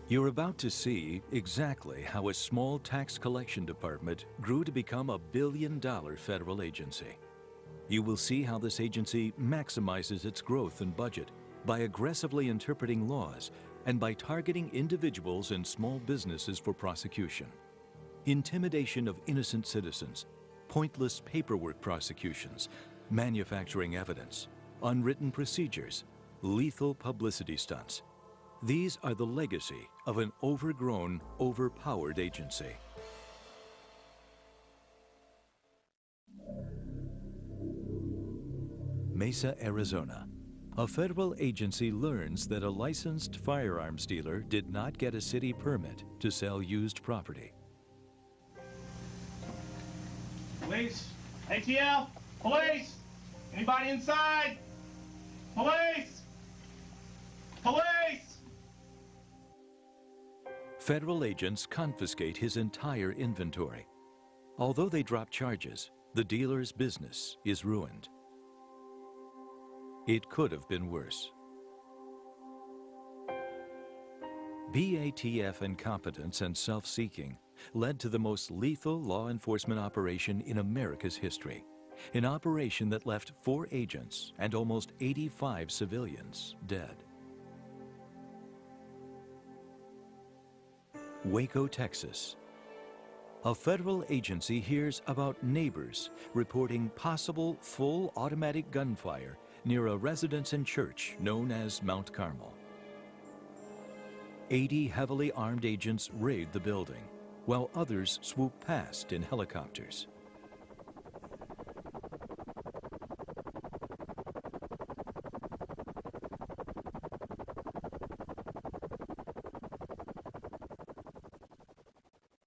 You're about to see exactly how a small tax collection department grew to become a billion-dollar federal agency. You will see how this agency maximizes its growth and budget by aggressively interpreting laws and by targeting individuals and small businesses for prosecution. Intimidation of innocent citizens, pointless paperwork prosecutions, manufacturing evidence, unwritten procedures, lethal publicity stunts. These are the legacy of an overgrown, overpowered agency. Mesa, Arizona. A federal agency learns that a licensed firearms dealer did not get a city permit to sell used property. Police! ATL! Police! Anybody inside? Police! Police! Federal agents confiscate his entire inventory. Although they drop charges, the dealer's business is ruined. It could have been worse. BATF incompetence and self-seeking led to the most lethal law enforcement operation in America's history, an operation that left 4 agents and almost 85 civilians dead. Waco, Texas. A federal agency hears about neighbors reporting possible full automatic gunfire near a residence and church known as Mount Carmel. 80 heavily armed agents raid the building, while others swoop past in helicopters.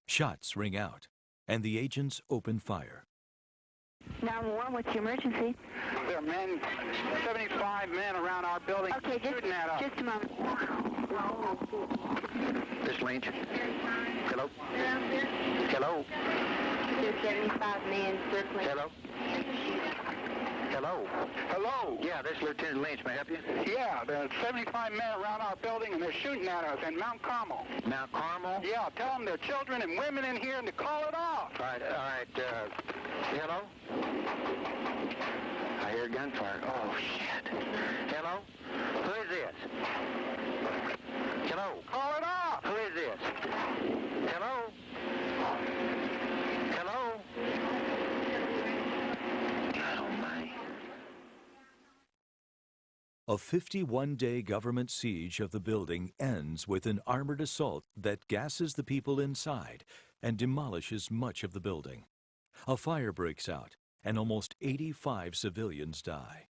Shots ring out, and the agents open fire. 911, what's your emergency? There are men, 75 men around our building. Okay, just a moment. This Lynch. Hello? Hello? There's 75 men circling. Hello? Hello? Hello? Yeah, this is Lieutenant Lynch. May I help you? Yeah, there are 75 men around our building, and they're shooting at us in Mount Carmel. Mount Carmel? Yeah, tell them there are children and women in here and to call it off. All right. Hello? I hear gunfire. Oh, shit. Hello? Who is this? Hello? Call it off! Who is this? Hello? Hello? Oh, my. A 51-day government siege of the building ends with an armored assault that gasses the people inside and demolishes much of the building. A fire breaks out, and almost 85 civilians die.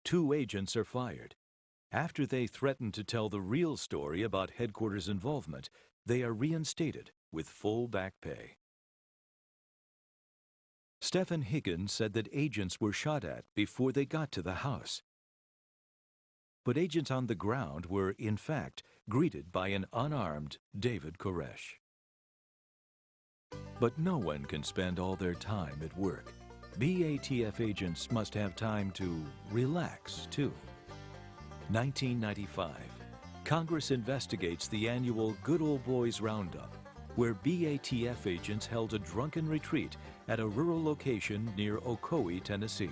2 agents are fired. After they threaten to tell the real story about headquarters involvement, they are reinstated with full back pay. Stephen Higgins said that agents were shot at before they got to the house. But agents on the ground were, in fact, greeted by an unarmed David Koresh. But no one can spend all their time at work. BATF agents must have time to relax, too. 1995. Congress investigates the annual Good Old Boys Roundup, where BATF agents held a drunken retreat at a rural location near Ocoee, Tennessee.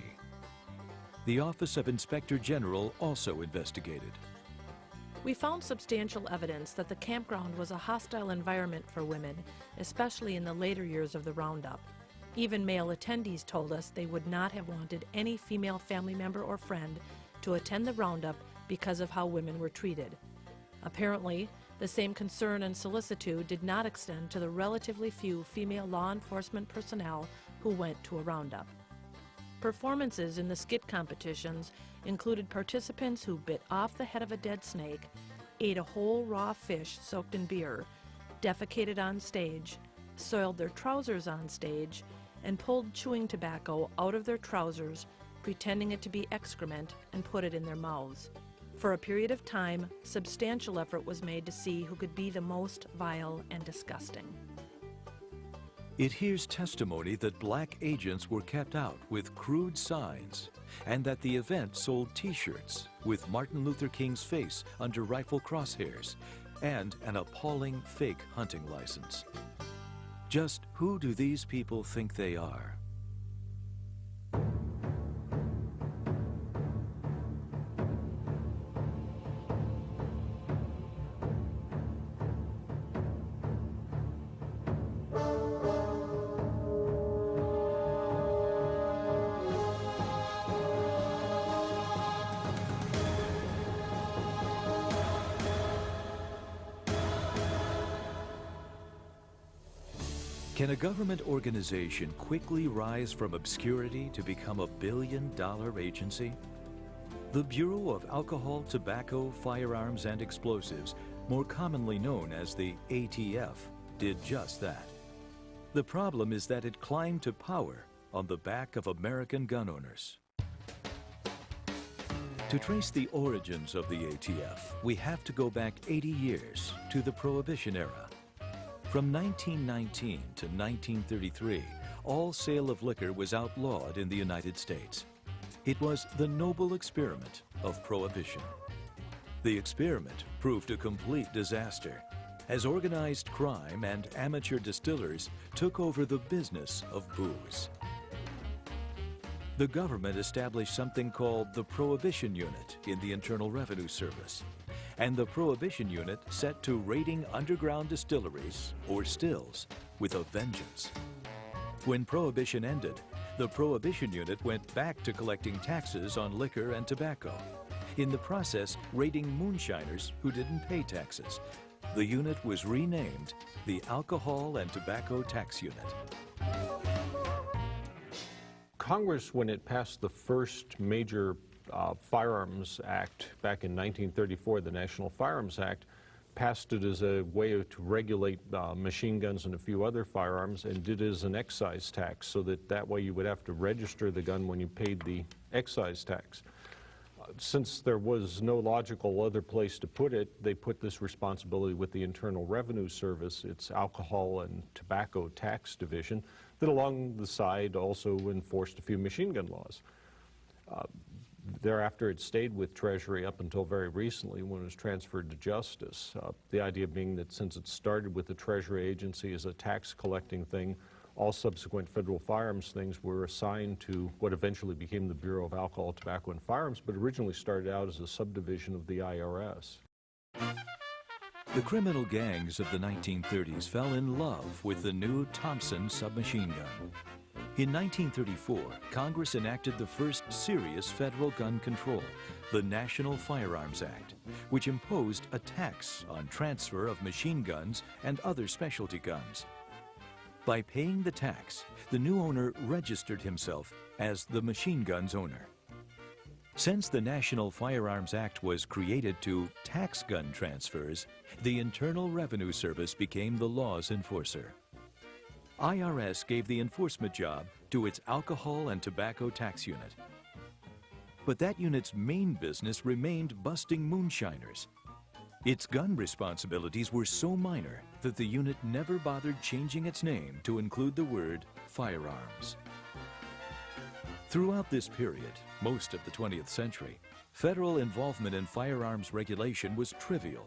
The Office of Inspector General also investigated. We found substantial evidence that the campground was a hostile environment for women, especially in the later years of the roundup. Even male attendees told us they would not have wanted any female family member or friend to attend the roundup because of how women were treated. Apparently, the same concern and solicitude did not extend to the relatively few female law enforcement personnel who went to a roundup. Performances in the skit competitions included participants who bit off the head of a dead snake, ate a whole raw fish soaked in beer, defecated on stage, soiled their trousers on stage, and pulled chewing tobacco out of their trousers, pretending it to be excrement, and put it in their mouths. For a period of time, substantial effort was made to see who could be the most vile and disgusting. It hears testimony that black agents were kept out with crude signs and that the event sold T-shirts with Martin Luther King's face under rifle crosshairs and an appalling fake hunting license. Just who do these people think they are? Can a government organization quickly rise from obscurity to become a billion-dollar agency? The Bureau of Alcohol, Tobacco, Firearms, and Explosives, more commonly known as the ATF, did just that. The problem is that it climbed to power on the back of American gun owners. To trace the origins of the ATF, we have to go back 80 years to the Prohibition era. From 1919 to 1933, all sale of liquor was outlawed in the United States. It was the noble experiment of Prohibition. The experiment proved a complete disaster, as organized crime and amateur distillers took over the business of booze. The government established something called the Prohibition Unit in the Internal Revenue Service, and the Prohibition Unit set to raiding underground distilleries, or stills, with a vengeance. When Prohibition ended, the Prohibition Unit went back to collecting taxes on liquor and tobacco, in the process raiding moonshiners who didn't pay taxes. The unit was renamed the Alcohol and Tobacco Tax Unit. Congress, when it passed the first major Firearms Act back in 1934, the National Firearms Act, passed it as a way to regulate machine guns and a few other firearms, and did it as an excise tax, so that way you would have to register the gun when you paid the excise tax. Since there was no logical other place to put it, they put this responsibility with the Internal Revenue Service, its Alcohol and Tobacco Tax Division, that along the side also enforced a few machine gun laws. Thereafter, it stayed with Treasury up until very recently when it was transferred to Justice. The idea being that since it started with the Treasury Agency as a tax collecting thing, all subsequent federal firearms things were assigned to what eventually became the Bureau of Alcohol, Tobacco, and Firearms, but originally started out as a subdivision of the IRS. The criminal gangs of the 1930s fell in love with the new Thompson submachine gun. In 1934, Congress enacted the first serious federal gun control, the National Firearms Act, which imposed a tax on transfer of machine guns and other specialty guns. By paying the tax, the new owner registered himself as the machine gun's owner. Since the National Firearms Act was created to tax gun transfers, the Internal Revenue Service became the law's enforcer. IRS gave the enforcement job to its Alcohol and Tobacco Tax Unit. But that unit's main business remained busting moonshiners. Its gun responsibilities were so minor that the unit never bothered changing its name to include the word firearms. Throughout this period, most of the 20th century, federal involvement in firearms regulation was trivial.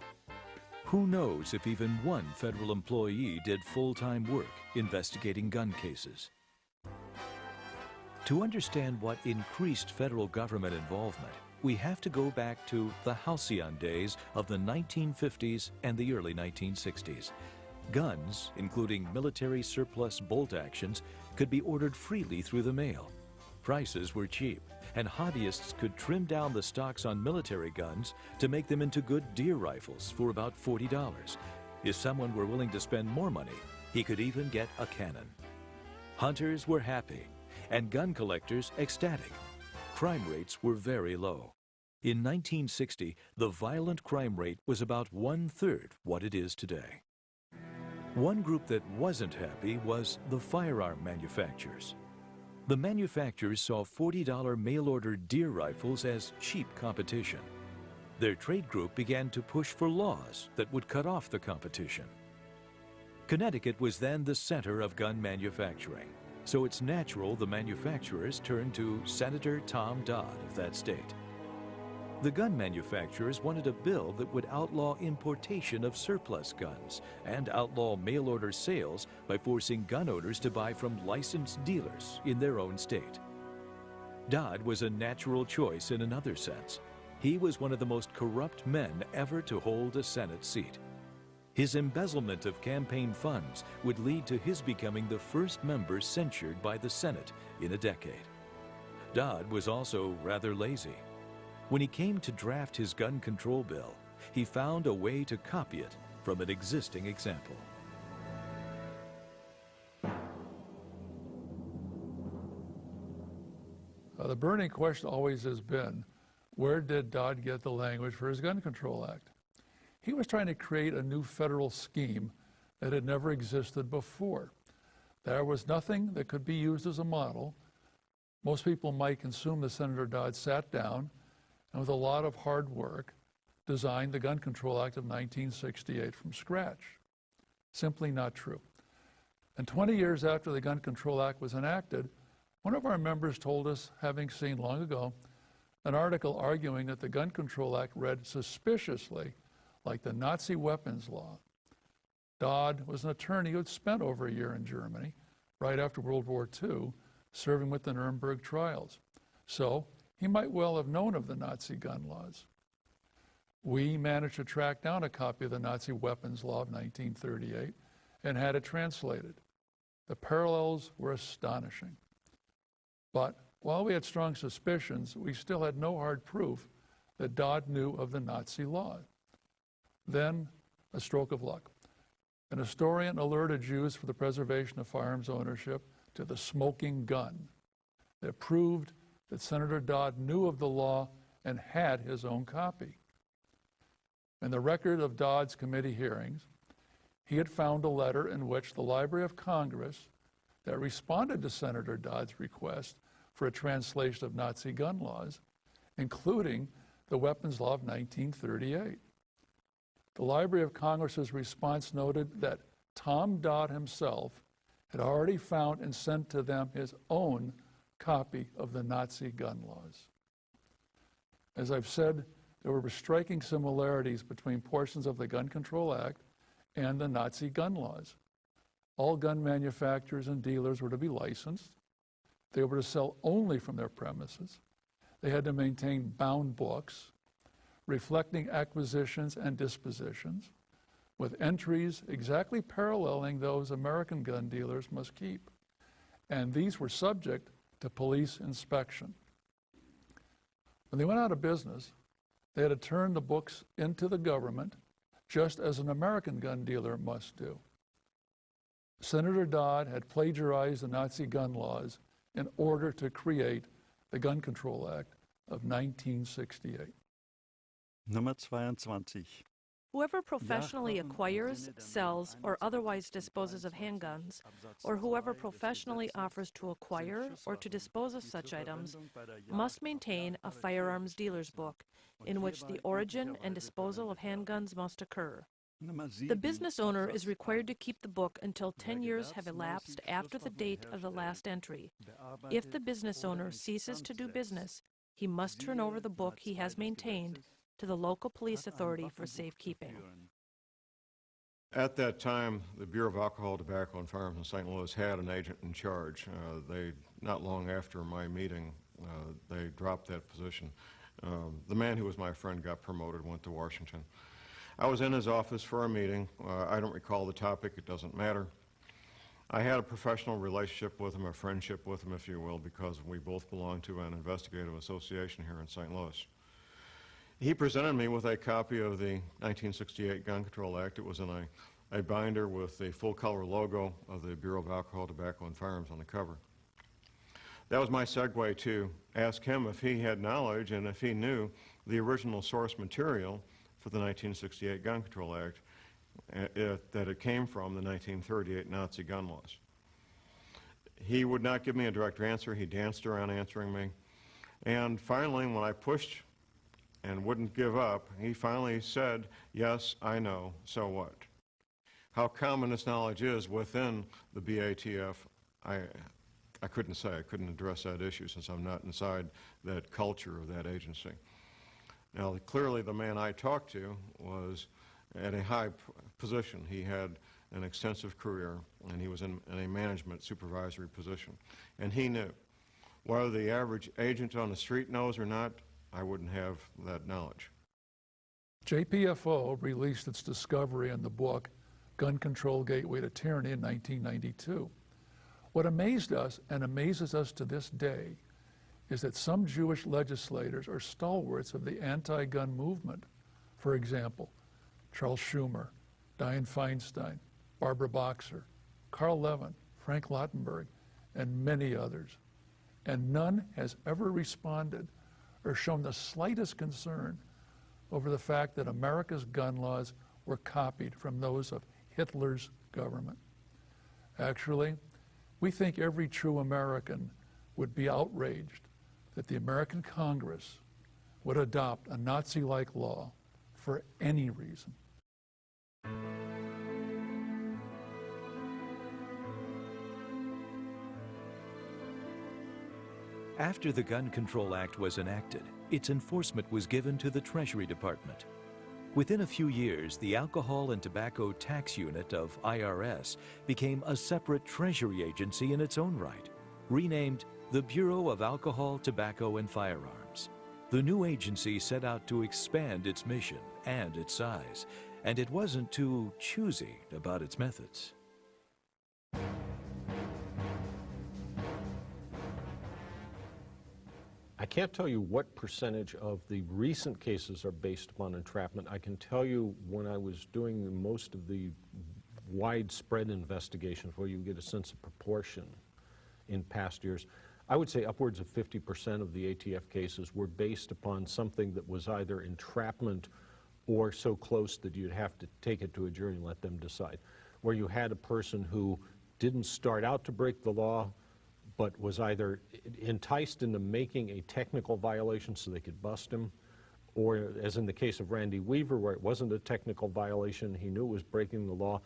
Who knows if even one federal employee did full-time work investigating gun cases? To understand what increased federal government involvement, we have to go back to the halcyon days of the 1950s and the early 1960s. Guns, including military surplus bolt actions, could be ordered freely through the mail. Prices were cheap, and hobbyists could trim down the stocks on military guns to make them into good deer rifles for about $40. If someone were willing to spend more money, he could even get a cannon. Hunters were happy, and gun collectors ecstatic. Crime rates were very low. In 1960, the violent crime rate was about 1/3 what it is today. One group that wasn't happy was the firearm manufacturers. The manufacturers saw $40 mail-order deer rifles as cheap competition. Their trade group began to push for laws that would cut off the competition. Connecticut was then the center of gun manufacturing, so it's natural the manufacturers turned to Senator Tom Dodd of that state. The gun manufacturers wanted a bill that would outlaw importation of surplus guns and outlaw mail-order sales by forcing gun owners to buy from licensed dealers in their own state. Dodd was a natural choice in another sense. He was one of the most corrupt men ever to hold a Senate seat. His embezzlement of campaign funds would lead to his becoming the first member censured by the Senate in a decade. Dodd was also rather lazy. When he came to draft his gun control bill, he found a way to copy it from an existing example. The burning question always has been, where did Dodd get the language for his Gun Control Act? He was trying to create a new federal scheme that had never existed before. There was nothing that could be used as a model. Most people might assume that Senator Dodd sat down and with a lot of hard work designed the Gun Control Act of 1968 from scratch. Simply not true. And 20 years after the Gun Control Act was enacted, one of our members told us, having seen long ago an article arguing that the Gun Control Act read suspiciously like the Nazi weapons law. Dodd was an attorney who had spent over a year in Germany, right after World War II, serving with the Nuremberg trials. So he might well have known of the Nazi gun laws. We managed to track down a copy of the Nazi weapons law of 1938 and had it translated. The parallels were astonishing. But while we had strong suspicions, we still had no hard proof that Dodd knew of the Nazi law. Then, a stroke of luck. An historian alerted Jews for the preservation of firearms ownership to the smoking gun that proved that Senator Dodd knew of the law and had his own copy. In the record of Dodd's committee hearings, he had found a letter in which the Library of Congress that responded to Senator Dodd's request for a translation of Nazi gun laws, including the weapons law of 1938. The Library of Congress's response noted that Tom Dodd himself had already found and sent to them his own copy of the Nazi gun laws. As I've said, there were striking similarities between portions of the Gun Control Act and the Nazi gun laws. All gun manufacturers and dealers were to be licensed. They were to sell only from their premises. They had to maintain bound books reflecting acquisitions and dispositions, with entries exactly paralleling those American gun dealers must keep. And these were subject to police inspection. When they went out of business, they had to turn the books into the government, just as an American gun dealer must do. Senator Dodd had plagiarized the Nazi gun laws in order to create the Gun Control Act of 1968. Nummer 22. Whoever professionally acquires, sells, or otherwise disposes of handguns, or whoever professionally offers to acquire or to dispose of such items, must maintain a firearms dealer's book in which the origin and disposal of handguns must occur. The business owner is required to keep the book until 10 years have elapsed after the date of the last entry. If the business owner ceases to do business, he must turn over the book he has maintained to the local police authority for safekeeping. At that time, the Bureau of Alcohol, Tobacco, and Firearms in St. Louis had an agent in charge. Not long after my meeting, they dropped that position. The man who was my friend got promoted, went to Washington. I was in his office for a meeting. I don't recall the topic, it doesn't matter. I had a professional relationship with him, a friendship with him, if you will, because we both belonged to an investigative association here in St. Louis. He presented me with a copy of the 1968 Gun Control Act. It was in a binder with the full-color logo of the Bureau of Alcohol, Tobacco, and Firearms on the cover. That was my segue to ask him if he had knowledge and if he knew the original source material for the 1968 Gun Control Act, that it came from the 1938 Nazi gun laws. He would not give me a direct answer. He danced around answering me. And finally, when I pushed and wouldn't give up, he finally said, "Yes, I know, so what?" How common this knowledge is within the BATF, I couldn't say. I couldn't address that issue since I'm not inside that culture of that agency. Now, clearly the man I talked to was at a high position. He had an extensive career, and he was in a management supervisory position. And he knew. Whether the average agent on the street knows or not, I wouldn't have that knowledge. JPFO released its discovery in the book, Gun Control Gateway to Tyranny, in 1992. What amazed us, and amazes us to this day, is that some Jewish legislators are stalwarts of the anti-gun movement. For example, Charles Schumer, Dianne Feinstein, Barbara Boxer, Carl Levin, Frank Lautenberg, and many others. And none has ever responded or shown the slightest concern over the fact that America's gun laws were copied from those of Hitler's government. Actually, we think every true American would be outraged that the American Congress would adopt a Nazi-like law for any reason. After the Gun Control Act was enacted, its enforcement was given to the Treasury Department. Within a few years, the Alcohol and Tobacco Tax Unit of IRS became a separate Treasury agency in its own right, renamed the Bureau of Alcohol, Tobacco, and Firearms. The new agency set out to expand its mission and its size, and it wasn't too choosy about its methods. I can't tell you what percentage of the recent cases are based upon entrapment. I can tell you when I was doing most of the widespread investigations where you get a sense of proportion in past years, I would say upwards of 50% of the ATF cases were based upon something that was either entrapment or so close that you'd have to take it to a jury and let them decide. Where you had a person who didn't start out to break the law, but was either enticed into making a technical violation so they could bust him, or as in the case of Randy Weaver, where it wasn't a technical violation, he knew it was breaking the law,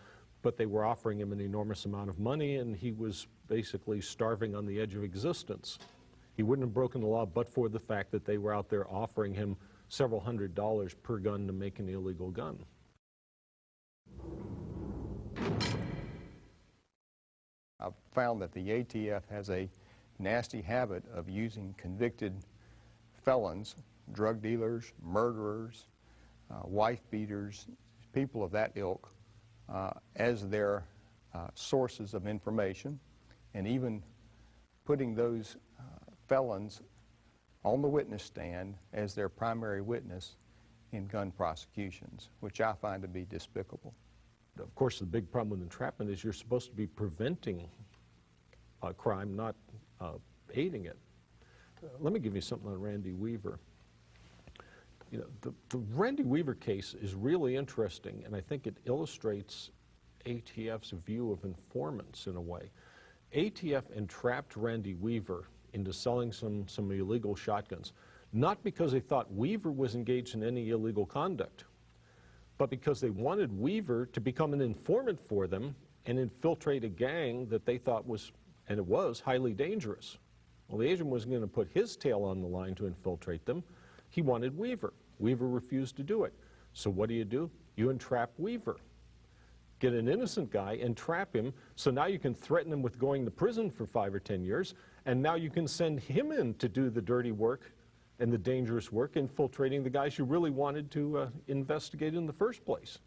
but they were offering him an enormous amount of money and he was basically starving on the edge of existence. He wouldn't have broken the law but for the fact that they were out there offering him several $100s per gun to make an illegal gun. I've found that the ATF has a nasty habit of using convicted felons, drug dealers, murderers, wife beaters, people of that ilk, as their sources of information, and even putting those felons on the witness stand as their primary witness in gun prosecutions, which I find to be despicable. Of course, the big problem with entrapment is you're supposed to be preventing a crime, not aiding it. Let me give you something on Randy Weaver. You know, the Randy Weaver case is really interesting, and I think it illustrates ATF's view of informants in a way. ATF entrapped Randy Weaver into selling some illegal shotguns, not because they thought Weaver was engaged in any illegal conduct, but because they wanted Weaver to become an informant for them and infiltrate a gang that they thought was, and it was, highly dangerous. Well, the agent wasn't going to put his tail on the line to infiltrate them. He wanted Weaver. Weaver refused to do it. So what do? You entrap Weaver. Get an innocent guy, entrap him, so now you can threaten him with going to prison for 5 or 10 years, and now you can send him in to do the dirty work and the dangerous work, infiltrating the guys you really wanted to investigate in the first place.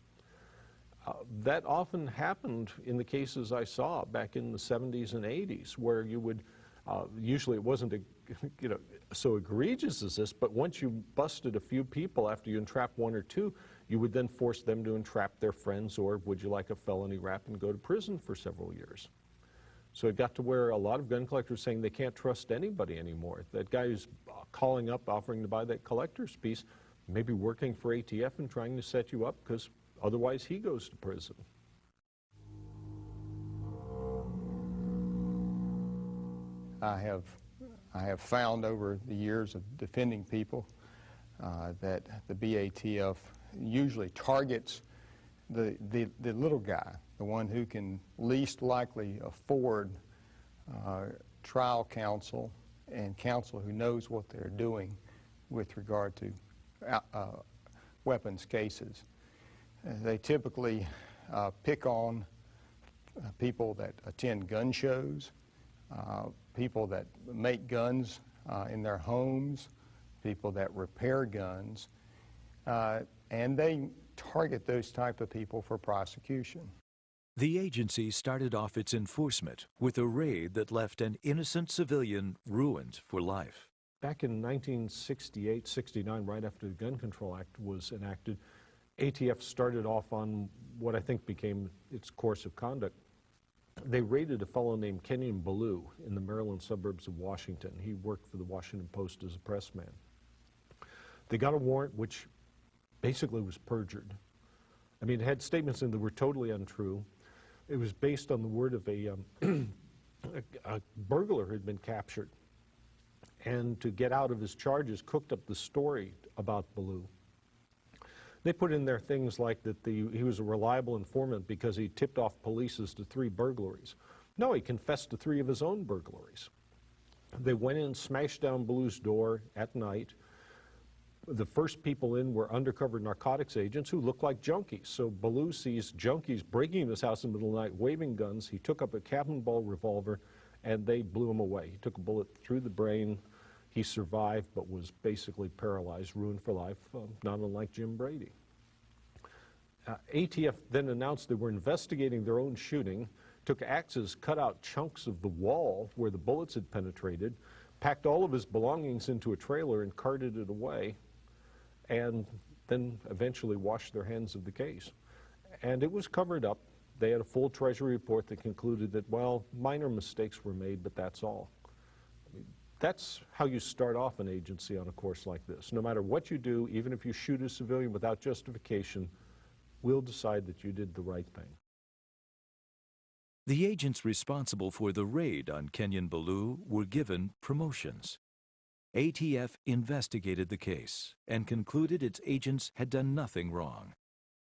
That often happened in the cases I saw back in the 70s and 80s, where you would, usually it wasn't so egregious as this, but once you busted a few people after you entrapped 1 or 2, you would then force them to entrap their friends, or would you like a felony rap and go to prison for several years. So it got to where a lot of gun collectors saying they can't trust anybody anymore. That guy who's calling up, offering to buy that collector's piece, maybe working for ATF and trying to set you up, because otherwise he goes to prison. I have found over the years of defending people that the BATF usually targets the little guy, the one who can least likely afford trial counsel and counsel who knows what they're doing with regard to weapons cases. They typically pick on people that attend gun shows, people that make guns in their homes, people that repair guns, and they target those type of people for prosecution. The agency started off its enforcement with a raid that left an innocent civilian ruined for life. Back in 1968-69, right after the Gun Control Act was enacted, ATF started off on what I think became its course of conduct. They raided a fellow named Kenyon Ballou in the Maryland suburbs of Washington. He worked for the Washington Post as a pressman. They got a warrant which basically was perjured. I mean, it had statements in that were totally untrue. It was based on the word of a burglar who had been captured, and to get out of his charges, cooked up the story about Ballou. They put in there things like that he was a reliable informant because he tipped off police as to 3 burglaries. No, he confessed to 3 of his own burglaries. They went in, smashed down Ballou's door at night. The first people in were undercover narcotics agents who looked like junkies. So Ballou sees junkies breaking into his house in the middle of the night, waving guns. He took up a Captain Ball revolver, and they blew him away. He took a bullet through the brain. He survived, but was basically paralyzed, ruined for life, not unlike Jim Brady. ATF then announced they were investigating their own shooting, took axes, cut out chunks of the wall where the bullets had penetrated, packed all of his belongings into a trailer and carted it away, and then eventually washed their hands of the case. And it was covered up. They had a full Treasury report that concluded that, well, minor mistakes were made, but that's all. That's how you start off an agency on a course like this. No matter what you do, even if you shoot a civilian without justification, we'll decide that you did the right thing. The agents responsible for the raid on Kenyon Ballou were given promotions. ATF investigated the case and concluded its agents had done nothing wrong.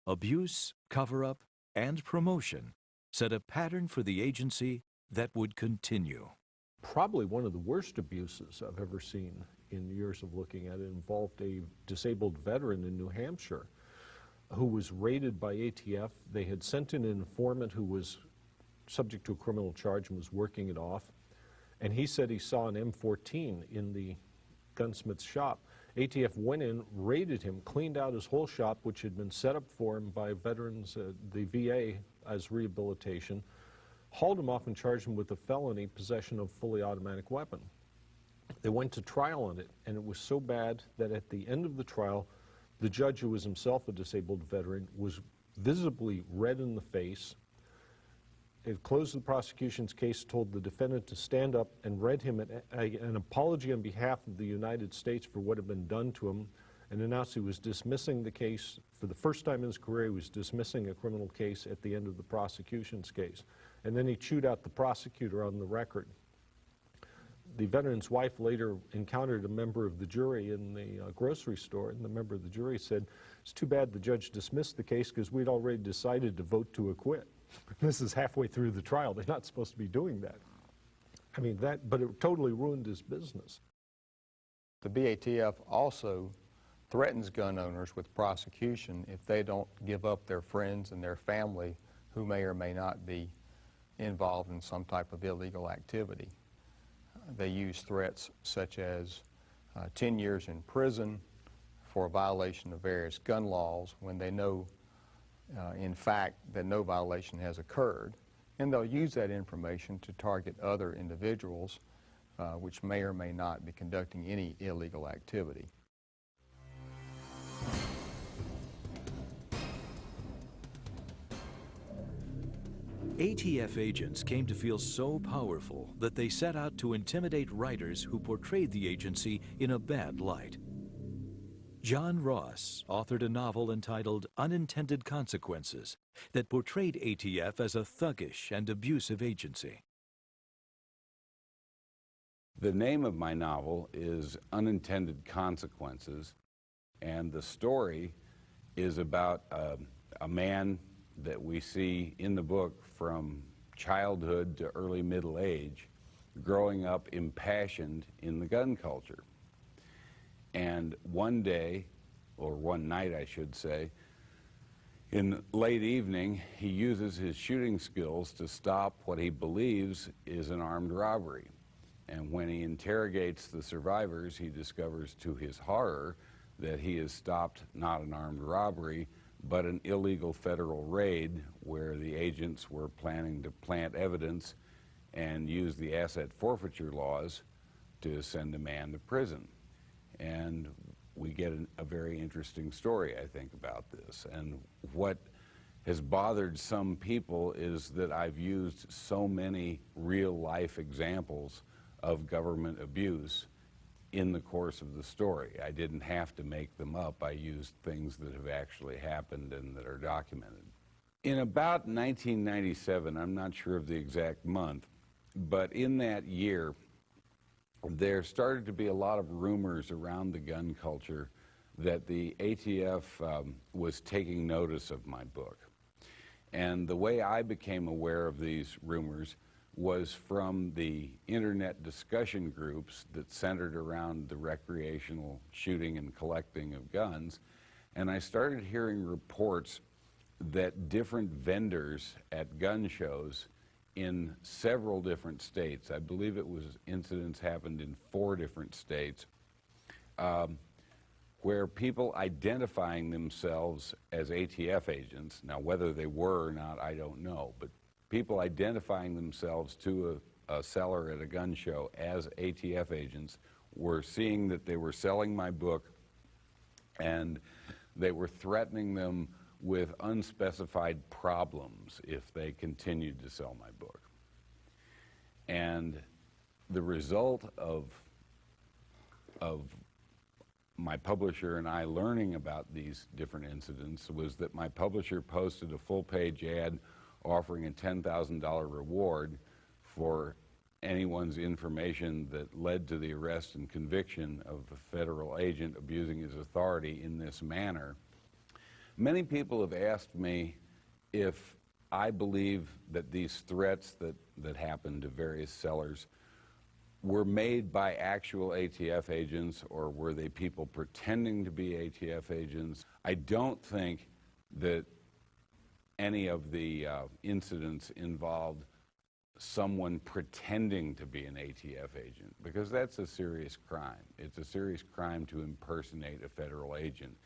Abuse, cover-up, and promotion set a pattern for the agency that would continue. Probably one of the worst abuses I've ever seen in years of looking at it involved a disabled veteran in New Hampshire who was raided by ATF. They had sent in an informant who was subject to a criminal charge and was working it off. And he said he saw an M14 in the gunsmith's shop. ATF went in, raided him, cleaned out his whole shop, which had been set up for him by veterans, the VA, as rehabilitation, hauled him off and charged him with a felony possession of fully automatic weapon. They went to trial on it, and it was so bad that at the end of the trial, the judge, who was himself a disabled veteran, was visibly red in the face. It closed the prosecution's case, told the defendant to stand up, and read him an apology on behalf of the United States for what had been done to him, and announced he was dismissing the case. For the first time in his career, he was dismissing a criminal case at the end of the prosecution's case. And then he chewed out the prosecutor on the record. The veteran's wife later encountered a member of the jury in the grocery store, and the member of the jury said, "It's too bad the judge dismissed the case because we'd already decided to vote to acquit." This is halfway through the trial. They're not supposed to be doing that. I mean, but it totally ruined his business. The BATF also threatens gun owners with prosecution if they don't give up their friends and their family who may or may not be involved in some type of illegal activity. They use threats such as 10 years in prison for a violation of various gun laws when they know, in fact, that no violation has occurred. And they'll use that information to target other individuals which may or may not be conducting any illegal activity. ATF agents came to feel so powerful that they set out to intimidate writers who portrayed the agency in a bad light. John Ross authored a novel entitled Unintended Consequences that portrayed ATF as a thuggish and abusive agency. The name of my novel is Unintended Consequences, and the story is about a man that we see in the book from childhood to early middle age, growing up impassioned in the gun culture. And one day, or one night I should say, in late evening, he uses his shooting skills to stop what he believes is an armed robbery. And when he interrogates the survivors, he discovers to his horror that he has stopped not an armed robbery, but an illegal federal raid where the agents were planning to plant evidence and use the asset forfeiture laws to send a man to prison. And we get a very interesting story, I think, about this. And what has bothered some people is that I've used so many real-life examples of government abuse in the course of the story. I didn't have to make them up. I used things that have actually happened and that are documented. In about 1997, I'm not sure of the exact month, but in that year, there started to be a lot of rumors around the gun culture that the ATF was taking notice of my book. And the way I became aware of these rumors was from the internet discussion groups that centered around the recreational shooting and collecting of guns. And I started hearing reports that different vendors at gun shows in several different states, I believe it was incidents happened in 4 different states, where people identifying themselves as ATF agents, now whether they were or not, I don't know, but people identifying themselves to a seller at a gun show as ATF agents were seeing that they were selling my book and they were threatening them with unspecified problems if they continued to sell my book. And the result of my publisher and I learning about these different incidents was that my publisher posted a full-page ad offering a $10,000 reward for anyone's information that led to the arrest and conviction of a federal agent abusing his authority in this manner. Many people have asked me if I believe that these threats that happened to various sellers were made by actual ATF agents or were they people pretending to be ATF agents. I don't think that any of the incidents involved someone pretending to be an ATF agent, because that's a serious crime. It's a serious crime to impersonate a federal agent.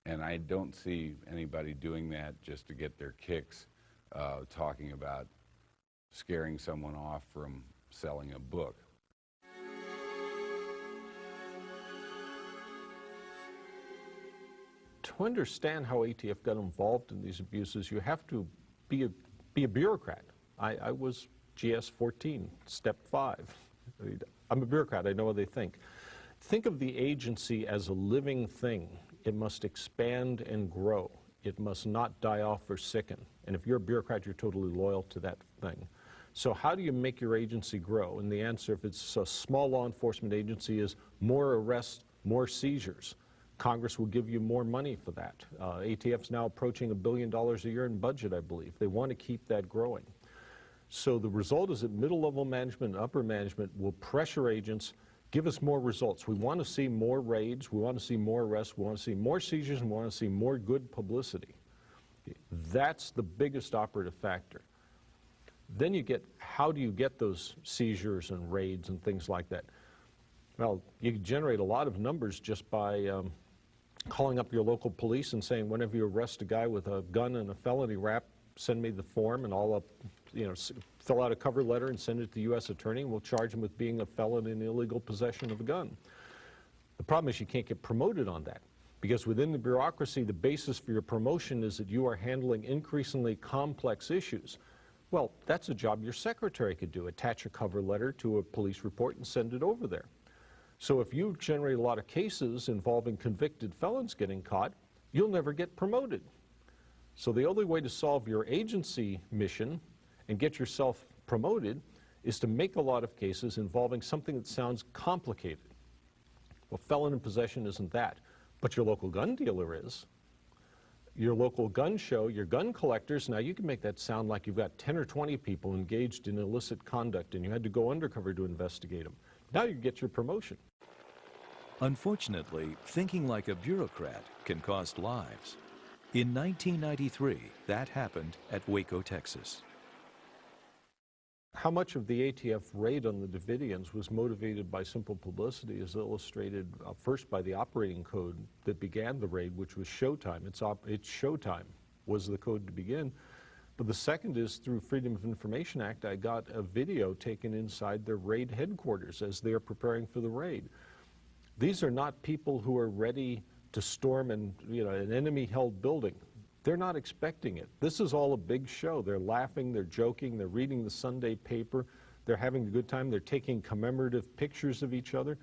And I don't see anybody doing that just to get their kicks, talking about scaring someone off from selling a book. To understand how ATF got involved in these abuses, you have to be a bureaucrat. I was GS-14, step 5. I'm a bureaucrat, I know what they think. Think of the agency as a living thing. It must expand and grow. It must not die off or sicken. And if you're a bureaucrat, you're totally loyal to that thing. So how do you make your agency grow? And the answer, if it's a small law enforcement agency, is more arrests, more seizures. Congress will give you more money for that. ATF's now approaching $1 billion a year in budget, I believe. They want to keep that growing. So the result is that middle-level management and upper management will pressure agents, give us more results. We want to see more raids, we want to see more arrests, we want to see more seizures, and we want to see more good publicity. That's the biggest operative factor. Then you get, how do you get those seizures and raids and things like that? Well, you can generate a lot of numbers just by calling up your local police and saying, whenever you arrest a guy with a gun and a felony rap, send me the form and I'll fill out a cover letter and send it to the U.S. attorney, and we'll charge him with being a felon in illegal possession of a gun. The problem is you can't get promoted on that, because within the bureaucracy, the basis for your promotion is that you are handling increasingly complex issues. Well, that's a job your secretary could do, attach a cover letter to a police report and send it over there. So if you generate a lot of cases involving convicted felons getting caught, you'll never get promoted. So the only way to solve your agency mission and get yourself promoted is to make a lot of cases involving something that sounds complicated. Well, felon in possession isn't that, but your local gun dealer is. Your local gun show, your gun collectors, now you can make that sound like you've got 10 or 20 people engaged in illicit conduct and you had to go undercover to investigate them. Now you get your promotion. Unfortunately, thinking like a bureaucrat can cost lives. In 1993, that happened at Waco, Texas. How much of the ATF raid on the Davidians was motivated by simple publicity is illustrated first by the operating code that began the raid, which was Showtime. It's Showtime was the code to begin. But the second is through Freedom of Information Act, I got a video taken inside their raid headquarters as they're preparing for the raid. These are not people who are ready to storm an enemy-held building. They're not expecting it. This is all a big show. They're laughing, they're joking, they're reading the Sunday paper, they're having a good time, they're taking commemorative pictures of each other.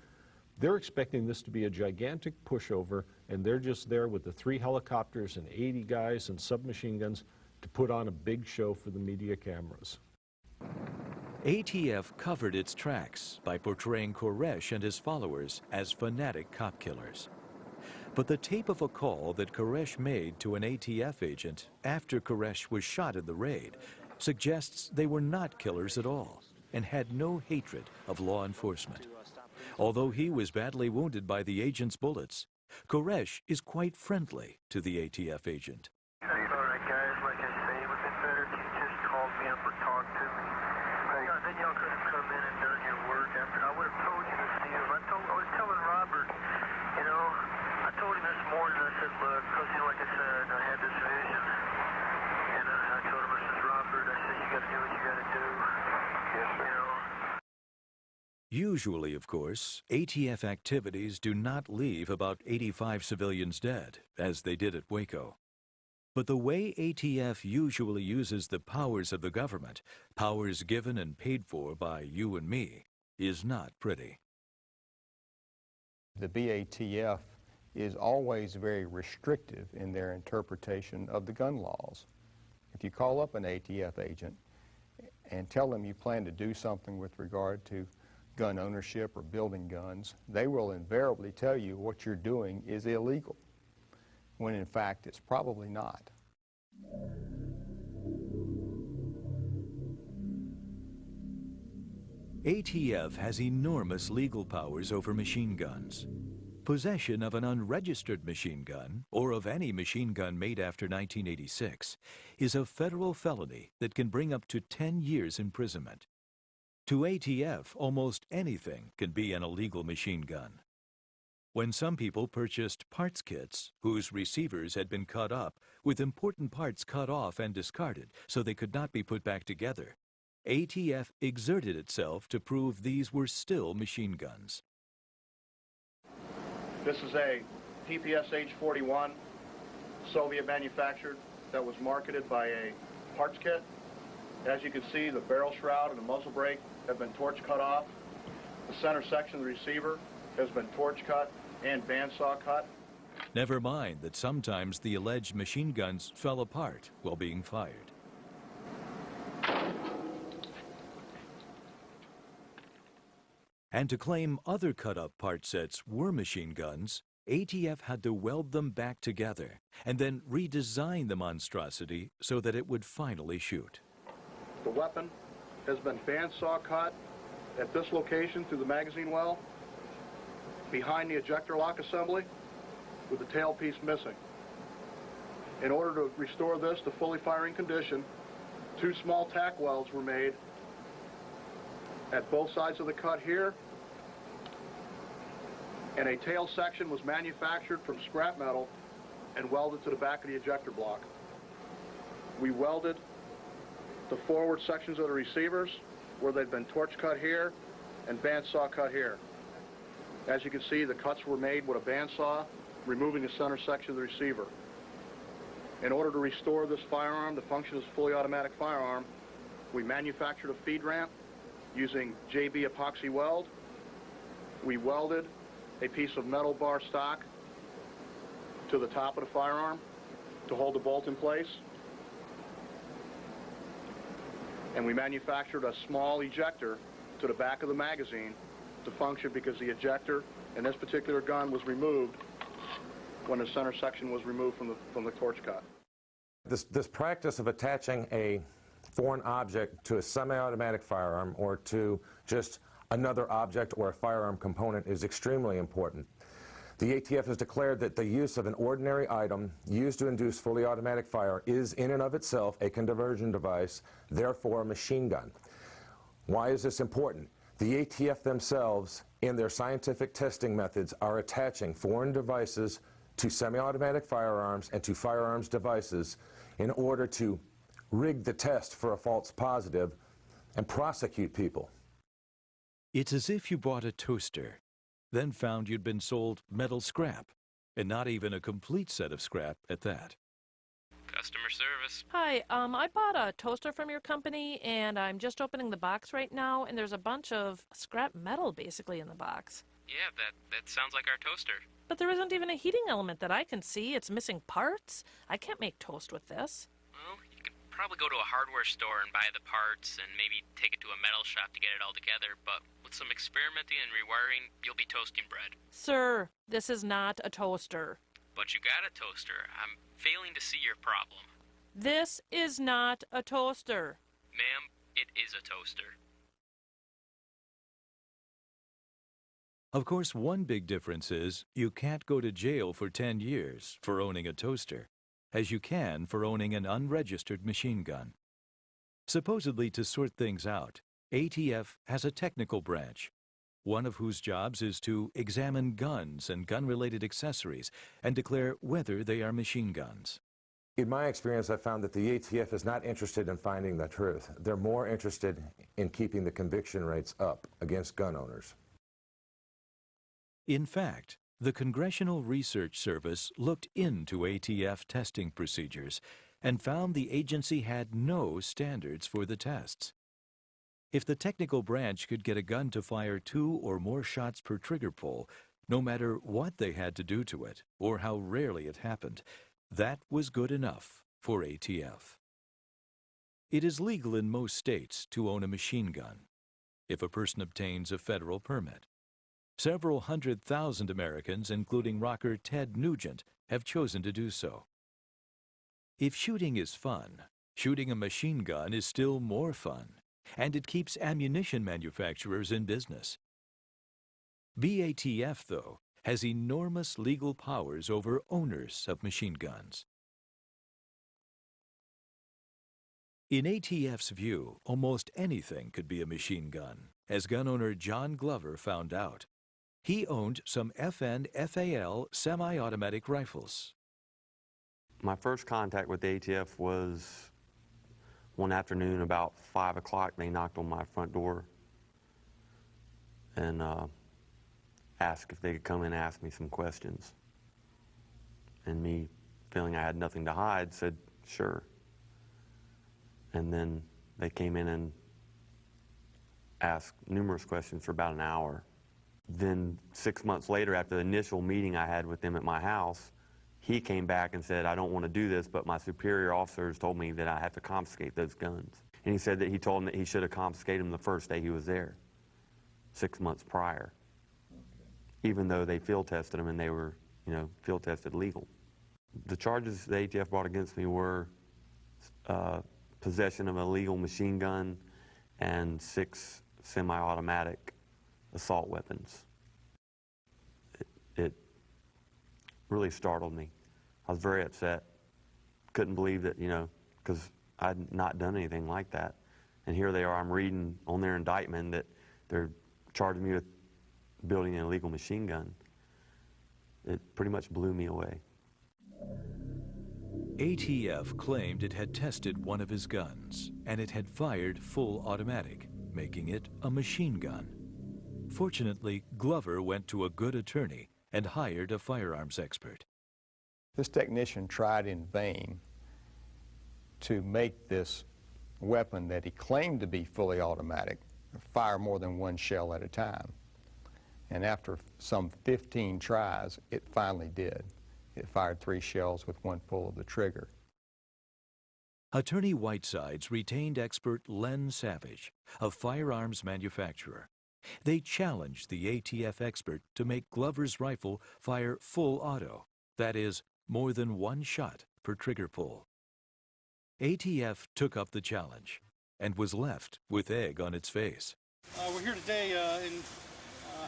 They're expecting this to be a gigantic pushover, and they're just there with the 3 helicopters and 80 guys and submachine guns to put on a big show for the media cameras. ATF covered its tracks by portraying Koresh and his followers as fanatic cop killers. But the tape of a call that Koresh made to an ATF agent after Koresh was shot in the raid suggests they were not killers at all and had no hatred of law enforcement. Although he was badly wounded by the agent's bullets, Koresh is quite friendly to the ATF agent. All right, guys, like I say, it would have been better if you just called me up or talked to me. Then y'all could have come in and done your work after. I would have told you this, Steve. I was telling Robert, you know, I told him this morning, I said, look, because, you know, like I said, I had this vision. And I told him, I said, Robert, I said, you got to do what you got to do. Yes, sir. You know. Usually, of course, ATF activities do not leave about 85 civilians dead, as they did at Waco. But the way ATF usually uses the powers of the government, powers given and paid for by you and me, is not pretty. The BATF is always very restrictive in their interpretation of the gun laws. If you call up an ATF agent and tell them you plan to do something with regard to gun ownership or building guns, they will invariably tell you what you're doing is illegal, when in fact it's probably not. ATF has enormous legal powers over machine guns. Possession of an unregistered machine gun, or of any machine gun made after 1986, is a federal felony that can bring up to 10 years imprisonment. To ATF, almost anything can be an illegal machine gun. When some people purchased parts kits whose receivers had been cut up, with important parts cut off and discarded so they could not be put back together, ATF exerted itself to prove these were still machine guns. This is a PPS H-41, Soviet manufactured, that was marketed by a parts kit. As you can see, the barrel shroud and the muzzle brake have been torch cut off. The center section of the receiver has been torch cut and bandsaw cut. Never mind that sometimes the alleged machine guns fell apart while being fired. And to claim other cut-up part sets were machine guns, ATF had to weld them back together and then redesign the monstrosity so that it would finally shoot. The weapon has been bandsaw cut at this location through the magazine well, behind the ejector lock assembly, with the tailpiece missing. In order to restore this to fully firing condition, 2 small tack welds were made at both sides of the cut here, and a tail section was manufactured from scrap metal and welded to the back of the ejector block. We welded the forward sections of the receivers where they'd been torch cut here and bandsaw cut here. As you can see, the cuts were made with a bandsaw, removing the center section of the receiver. In order to restore this firearm to function as a fully automatic firearm, we manufactured a feed ramp using JB epoxy weld. We welded a piece of metal bar stock to the top of the firearm to hold the bolt in place. And we manufactured a small ejector to the back of the magazine to function because the ejector in this particular gun was removed when the center section was removed from the torch cut. This practice of attaching a foreign object to a semi-automatic firearm or to just another object or a firearm component is extremely important. The ATF has declared that the use of an ordinary item used to induce fully automatic fire is in and of itself a conversion device, therefore a machine gun. Why is this important? The ATF themselves, in their scientific testing methods, are attaching foreign devices to semi-automatic firearms and to firearms devices in order to rig the test for a false positive and prosecute people. It's as if you bought a toaster, then found you'd been sold metal scrap, and not even a complete set of scrap at that. Customer service. Hi, I bought a toaster from your company, and I'm just opening the box right now, and there's a bunch of scrap metal basically in the box. Yeah, that sounds like our toaster. But there isn't even a heating element that I can see. It's missing parts. I can't make toast with this. Well, you could probably go to a hardware store and buy the parts and maybe take it to a metal shop to get it all together, but with some experimenting and rewiring, you'll be toasting bread. Sir, this is not a toaster. But you got a toaster. I'm failing to see your problem. This is not a toaster. Ma'am, it is a toaster. Of course, one big difference is you can't go to jail for 10 years for owning a toaster, as you can for owning an unregistered machine gun. Supposedly to sort things out, ATF has a technical branch, one of whose jobs is to examine guns and gun-related accessories and declare whether they are machine guns. In my experience, I found that the ATF is not interested in finding the truth. They're more interested in keeping the conviction rates up against gun owners. In fact, the Congressional Research Service looked into ATF testing procedures and found the agency had no standards for the tests. If the technical branch could get a gun to fire 2 or more shots per trigger pull, no matter what they had to do to it or how rarely it happened, that was good enough for ATF. It is legal in most states to own a machine gun if a person obtains a federal permit. Several 100,000 Americans, including rocker Ted Nugent, have chosen to do so. If shooting is fun, shooting a machine gun is still more fun, and it keeps ammunition manufacturers in business. BATF, though, has enormous legal powers over owners of machine guns. In ATF's view, almost anything could be a machine gun, as gun owner John Glover found out. He owned some FN FAL semi-automatic rifles. My first contact with the ATF was one afternoon about 5 o'clock. They knocked on my front door and asked if they could come in and ask me some questions. And me, feeling I had nothing to hide, said, sure. And then they came in and asked numerous questions for about an hour. Then 6 months later, after the initial meeting I had with them at my house, he came back and said, I don't want to do this, but my superior officers told me that I have to confiscate those guns. And he said that he told him that he should have confiscated them the first day he was there, 6 months prior, even though they field tested them and they were, field tested legal. The charges the ATF brought against me were possession of a illegal machine gun and 6 semi-automatic assault weapons. It really startled me. I was very upset. Couldn't believe that, because I'd not done anything like that. And here they are, I'm reading on their indictment that they're charging me with building an illegal machine gun. It pretty much blew me away. ATF claimed it had tested one of his guns, and it had fired full automatic, making it a machine gun. Fortunately, Glover went to a good attorney and hired a firearms expert. This technician tried in vain to make this weapon that he claimed to be fully automatic fire more than one shell at a time. And after some 15 tries, it finally did. It fired 3 shells with one pull of the trigger. Attorney Whitesides retained expert Len Savage, a firearms manufacturer. They challenged the ATF expert to make Glover's rifle fire full auto, that is, more than one shot per trigger pull. ATF took up the challenge and was left with egg on its face. We're here today in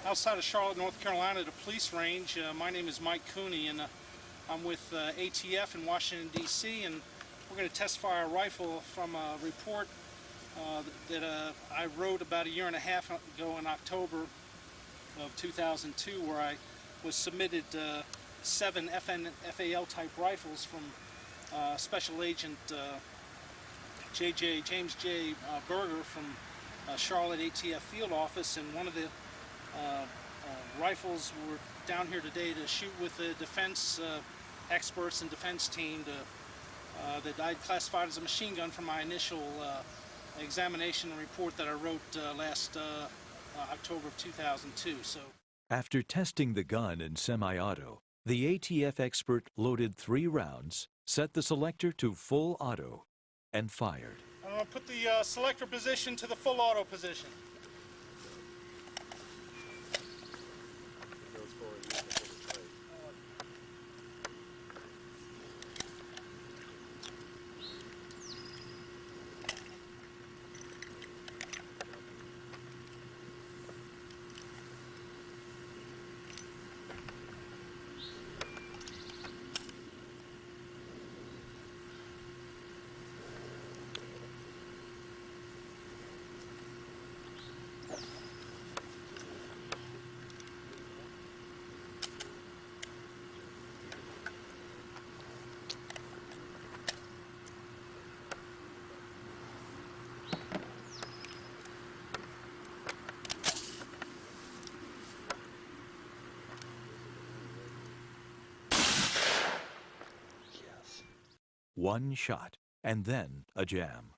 outside of Charlotte, North Carolina, at a police range. My name is Mike Cooney, and I'm with ATF in Washington, D.C., and we're going to test fire a rifle from a report that I wrote about a year and a half ago in October of 2002, where I was submitted 7 FAL-type rifles from Special Agent James J. Berger from Charlotte ATF Field Office, and one of the rifles were down here today to shoot with the defense experts and defense team that I'd classified as a machine gun from my initial examination and report that I wrote last October of 2002. So, after testing the gun in semi-auto, the ATF expert loaded 3 rounds, set the selector to full auto, and fired. I'm going to put the selector position to the full auto position. One shot, and then a jam.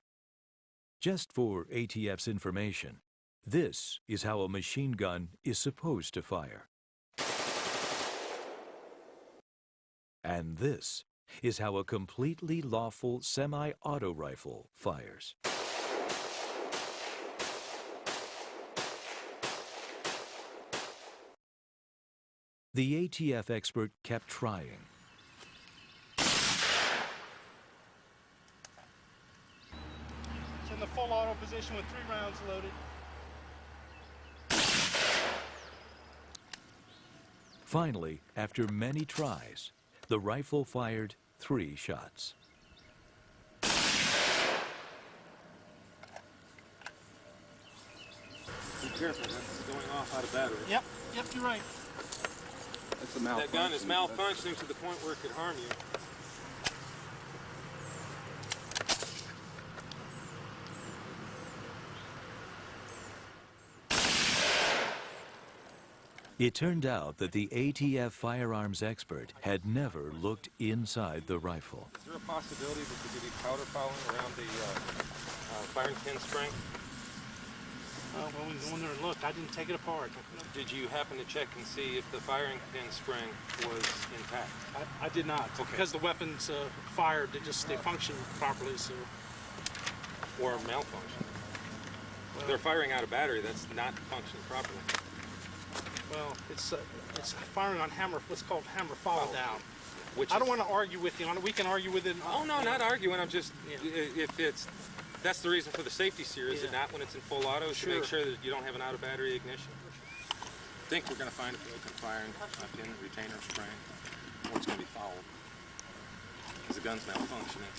Just for ATF's information, this is how a machine gun is supposed to fire. And this is how a completely lawful semi-auto rifle fires. The ATF expert kept trying. It's in the full auto position with 3 rounds loaded. Finally, after many tries, the rifle fired 3 shots. Be careful, that's going off out of battery. Yep, you're right. That's a malfunction. That gun is malfunctioning to the point where it could harm you. It turned out that the ATF firearms expert had never looked inside the rifle. Is there a possibility that there could be powder fouling around the firing pin spring? Well, when we go in there and looked, I didn't take it apart. Did you happen to check and see if the firing pin spring was intact? I did not. Okay. Because the weapons fired, they functioned properly, so. Or malfunction. If they're firing out of battery, that's not functioning properly. Well, it's firing on what's called hammer fall down. I don't want to argue with you on it. We can argue with it. Oh no, not arguing. I'm just that's the reason for the safety sear, is it not when it's in full auto? To make sure that you don't have an out of battery ignition. I think we're going to find a broken firing pin, retainer spring, or it's going to be fouled because the gun's malfunctioning.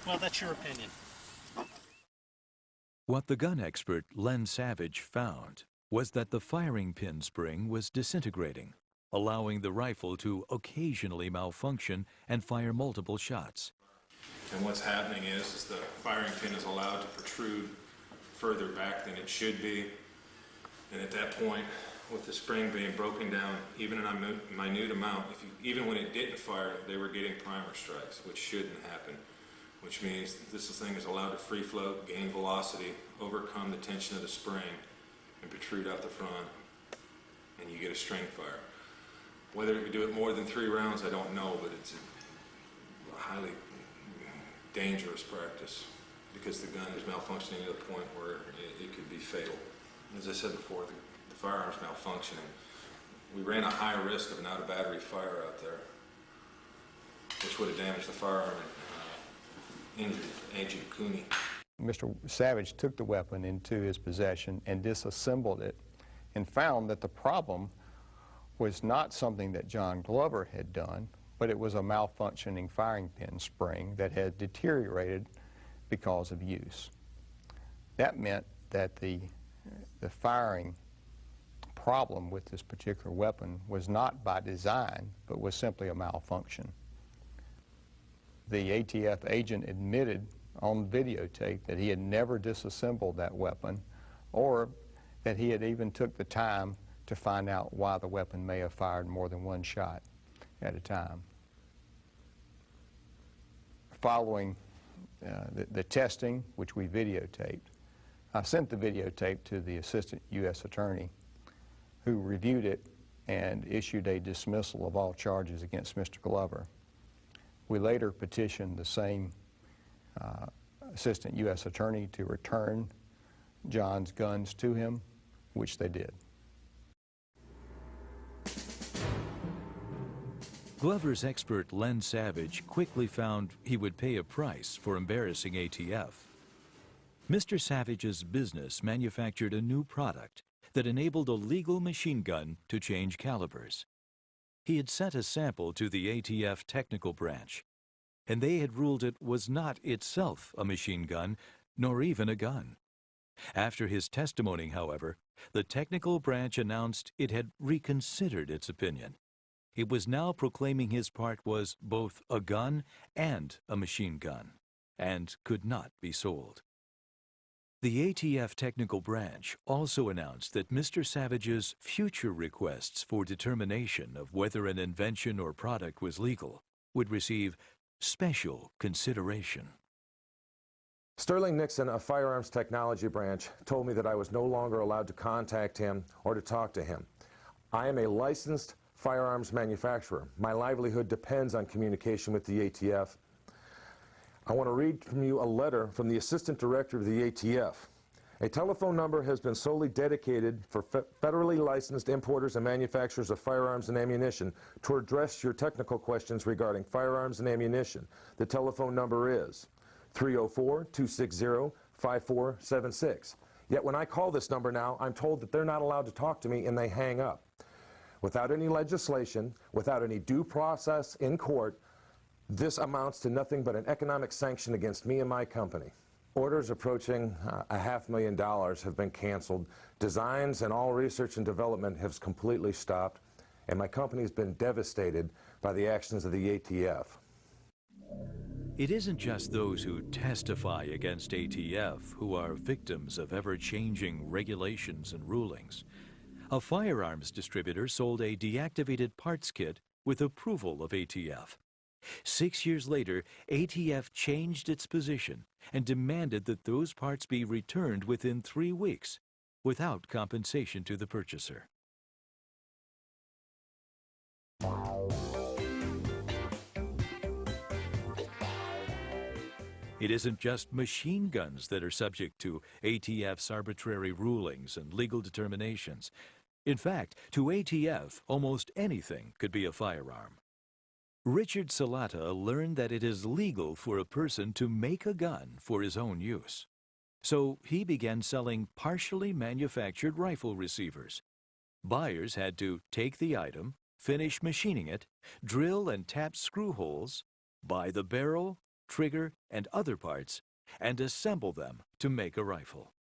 Well, that's your opinion. What the gun expert Len Savage found was that the firing pin spring was disintegrating, allowing the rifle to occasionally malfunction and fire multiple shots. And what's happening is the firing pin is allowed to protrude further back than it should be. And at that point, with the spring being broken down, even in a minute amount, even when it didn't fire, they were getting primer strikes, which shouldn't happen. Which means this thing is allowed to free float, gain velocity, overcome the tension of the spring, and protrude out the front, and you get a string fire. Whether it could do it more than 3 rounds, I don't know, but it's a highly dangerous practice because the gun is malfunctioning to the point where it could be fatal. As I said before, the firearm's malfunctioning. We ran a high risk of an out-of-battery fire out there, which would have damaged the firearm and injured Agent Cooney. Mr. Savage took the weapon into his possession and disassembled it and found that the problem was not something that John Glover had done, but it was a malfunctioning firing pin spring that had deteriorated because of use. That meant that the firing problem with this particular weapon was not by design, but was simply a malfunction. The ATF agent admitted on videotape that he had never disassembled that weapon, or that he had even took the time to find out why the weapon may have fired more than one shot at a time. Following the testing, which we videotaped, I sent the videotape to the Assistant U.S. Attorney, who reviewed it and issued a dismissal of all charges against Mr. Glover. We later petitioned the same Assistant U.S. Attorney to return John's guns to him, which they did. Glover's expert Len Savage quickly found he would pay a price for embarrassing ATF. Mr. Savage's business manufactured a new product that enabled a legal machine gun to change calibers. He had sent a sample to the ATF technical branch, and they had ruled it was not itself a machine gun, nor even a gun. After his testimony, however, the technical branch announced it had reconsidered its opinion. It was now proclaiming his part was both a gun and a machine gun, and could not be sold. The ATF technical branch also announced that Mr. Savage's future requests for determination of whether an invention or product was legal would receive special consideration. Sterling Nixon, a firearms technology branch, told me that I was no longer allowed to contact him or to talk to him. I am a licensed firearms manufacturer. My livelihood depends on communication with the ATF. I want to read from you a letter from the Assistant Director of the ATF. A telephone number has been solely dedicated for federally licensed importers and manufacturers of firearms and ammunition to address your technical questions regarding firearms and ammunition. The telephone number is 304-260-5476. Yet when I call this number now, I'm told that they're not allowed to talk to me and they hang up. Without any legislation, without any due process in court, this amounts to nothing but an economic sanction against me and my company. Orders approaching $500,000 have been canceled. Designs and all research and development have completely stopped, and my company has been devastated by the actions of the ATF. It isn't just those who testify against ATF who are victims of ever-changing regulations and rulings. A firearms distributor sold a deactivated parts kit with approval of ATF. 6 years later, ATF changed its position and demanded that those parts be returned within 3 weeks without compensation to the purchaser. It isn't just machine guns that are subject to ATF's arbitrary rulings and legal determinations. In fact, to ATF, almost anything could be a firearm. Richard Salata learned that it is legal for a person to make a gun for his own use. So he began selling partially manufactured rifle receivers. Buyers had to take the item, finish machining it, drill and tap screw holes, buy the barrel, trigger, and other parts, and assemble them to make a rifle.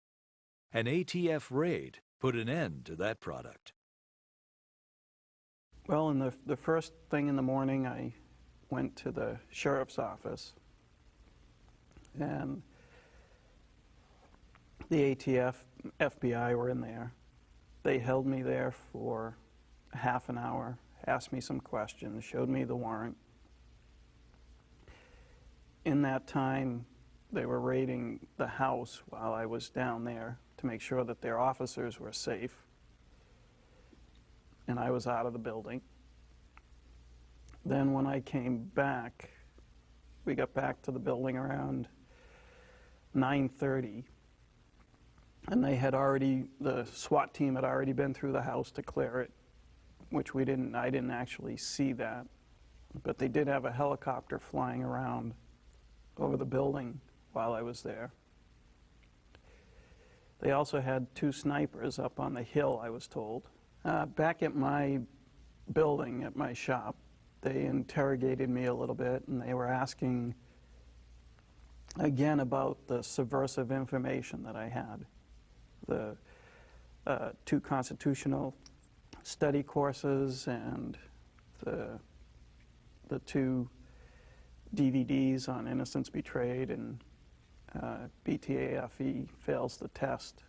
An ATF raid put an end to that product. Well, in the first thing in the morning, I went to the sheriff's office, and the ATF, FBI were in there. They held me there for half an hour, asked me some questions, showed me the warrant. In that time, they were raiding the house while I was down there to make sure that their officers were safe, and I was out of the building. Then when I came back, we got back to the building around 9:30, and the SWAT team had already been through the house to clear it, which I didn't actually see that, but they did have a helicopter flying around over the building while I was there. They also had 2 snipers up on the hill, I was told. Back at my building, at my shop, they interrogated me a little bit, and they were asking again about the subversive information that I had. The 2 constitutional study courses and the 2 DVDs on Innocence Betrayed, and BTAFE fails the test.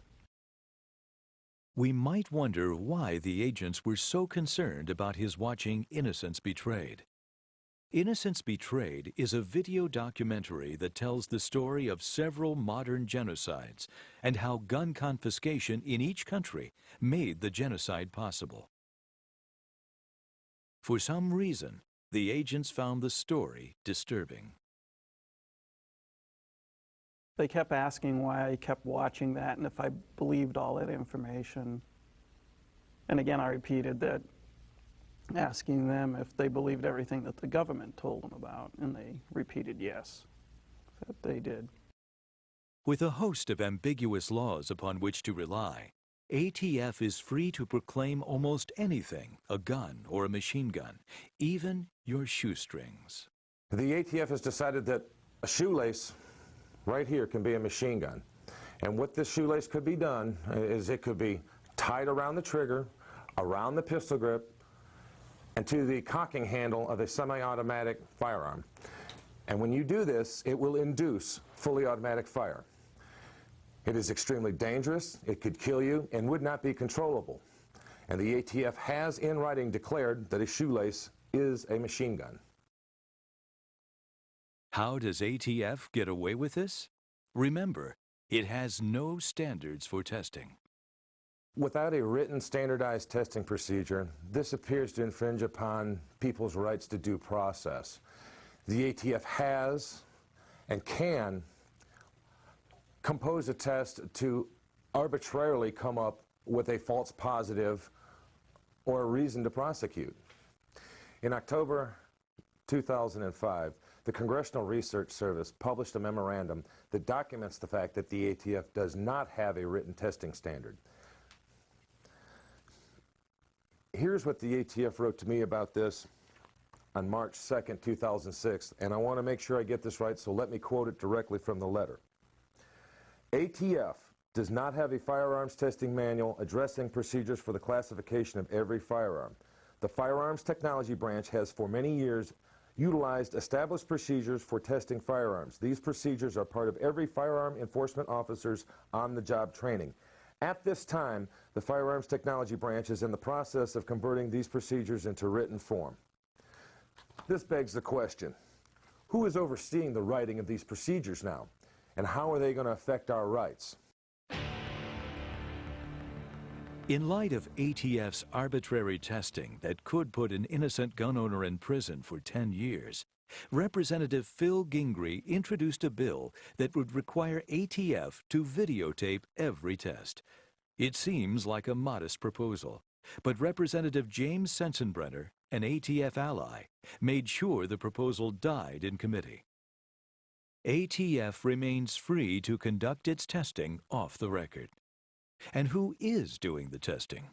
We might wonder why the agents were so concerned about his watching Innocence Betrayed. Innocence Betrayed is a video documentary that tells the story of several modern genocides and how gun confiscation in each country made the genocide possible. For some reason, the agents found the story disturbing. They kept asking why I kept watching that and if I believed all that information. And again, I repeated that, asking them if they believed everything that the government told them about, and they repeated yes, that they did. With a host of ambiguous laws upon which to rely, ATF is free to proclaim almost anything, a gun or a machine gun, even your shoestrings. The ATF has decided that a shoelace right here can be a machine gun. And what this shoelace could be done is it could be tied around the trigger, around the pistol grip, and to the cocking handle of a semi-automatic firearm. And when you do this, it will induce fully automatic fire. It is extremely dangerous, it could kill you, and would not be controllable. And the ATF has in writing declared that a shoelace is a machine gun. How does ATF get away with this? Remember, it has no standards for testing. Without a written standardized testing procedure, this appears to infringe upon people's rights to due process. The ATF has and can compose a test to arbitrarily come up with a false positive or a reason to prosecute. In October 2005, the Congressional Research Service published a memorandum that documents the fact that the ATF does not have a written testing standard. Here's what the ATF wrote to me about this on March 2nd, 2006, and I want to make sure I get this right, so let me quote it directly from the letter. ATF does not have a firearms testing manual addressing procedures for the classification of every firearm. The Firearms Technology Branch has for many years utilized established procedures for testing firearms. These procedures are part of every firearm enforcement officer's on-the-job training. At this time, the Firearms Technology Branch is in the process of converting these procedures into written form. This begs the question, who is overseeing the writing of these procedures now, and how are they going to affect our rights? In light of ATF's arbitrary testing that could put an innocent gun owner in prison for 10 years, Representative Phil Gingrey introduced a bill that would require ATF to videotape every test. It seems like a modest proposal, but Representative James Sensenbrenner, an ATF ally, made sure the proposal died in committee. ATF remains free to conduct its testing off the record. And who is doing the testing?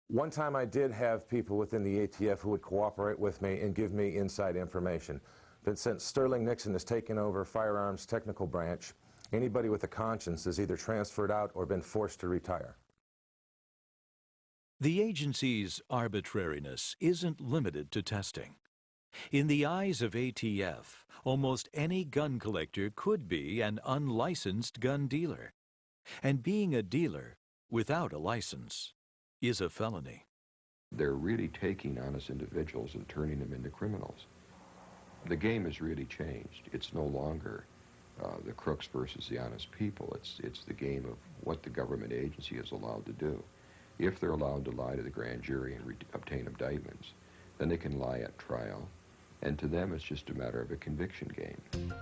One time I did have people within the ATF who would cooperate with me and give me inside information. But since Sterling Nixon has taken over Firearms Technical Branch, anybody with a conscience is either transferred out or been forced to retire. The agency's arbitrariness isn't limited to testing. In the eyes of ATF, almost any gun collector could be an unlicensed gun dealer. And being a dealer without a license is a felony. They're really taking honest individuals and turning them into criminals. The game has really changed. It's no longer the crooks versus the honest people. It's the game of what the government agency is allowed to do. If they're allowed to lie to the grand jury and obtain indictments, then they can lie at trial. And to them, it's just a matter of a conviction game.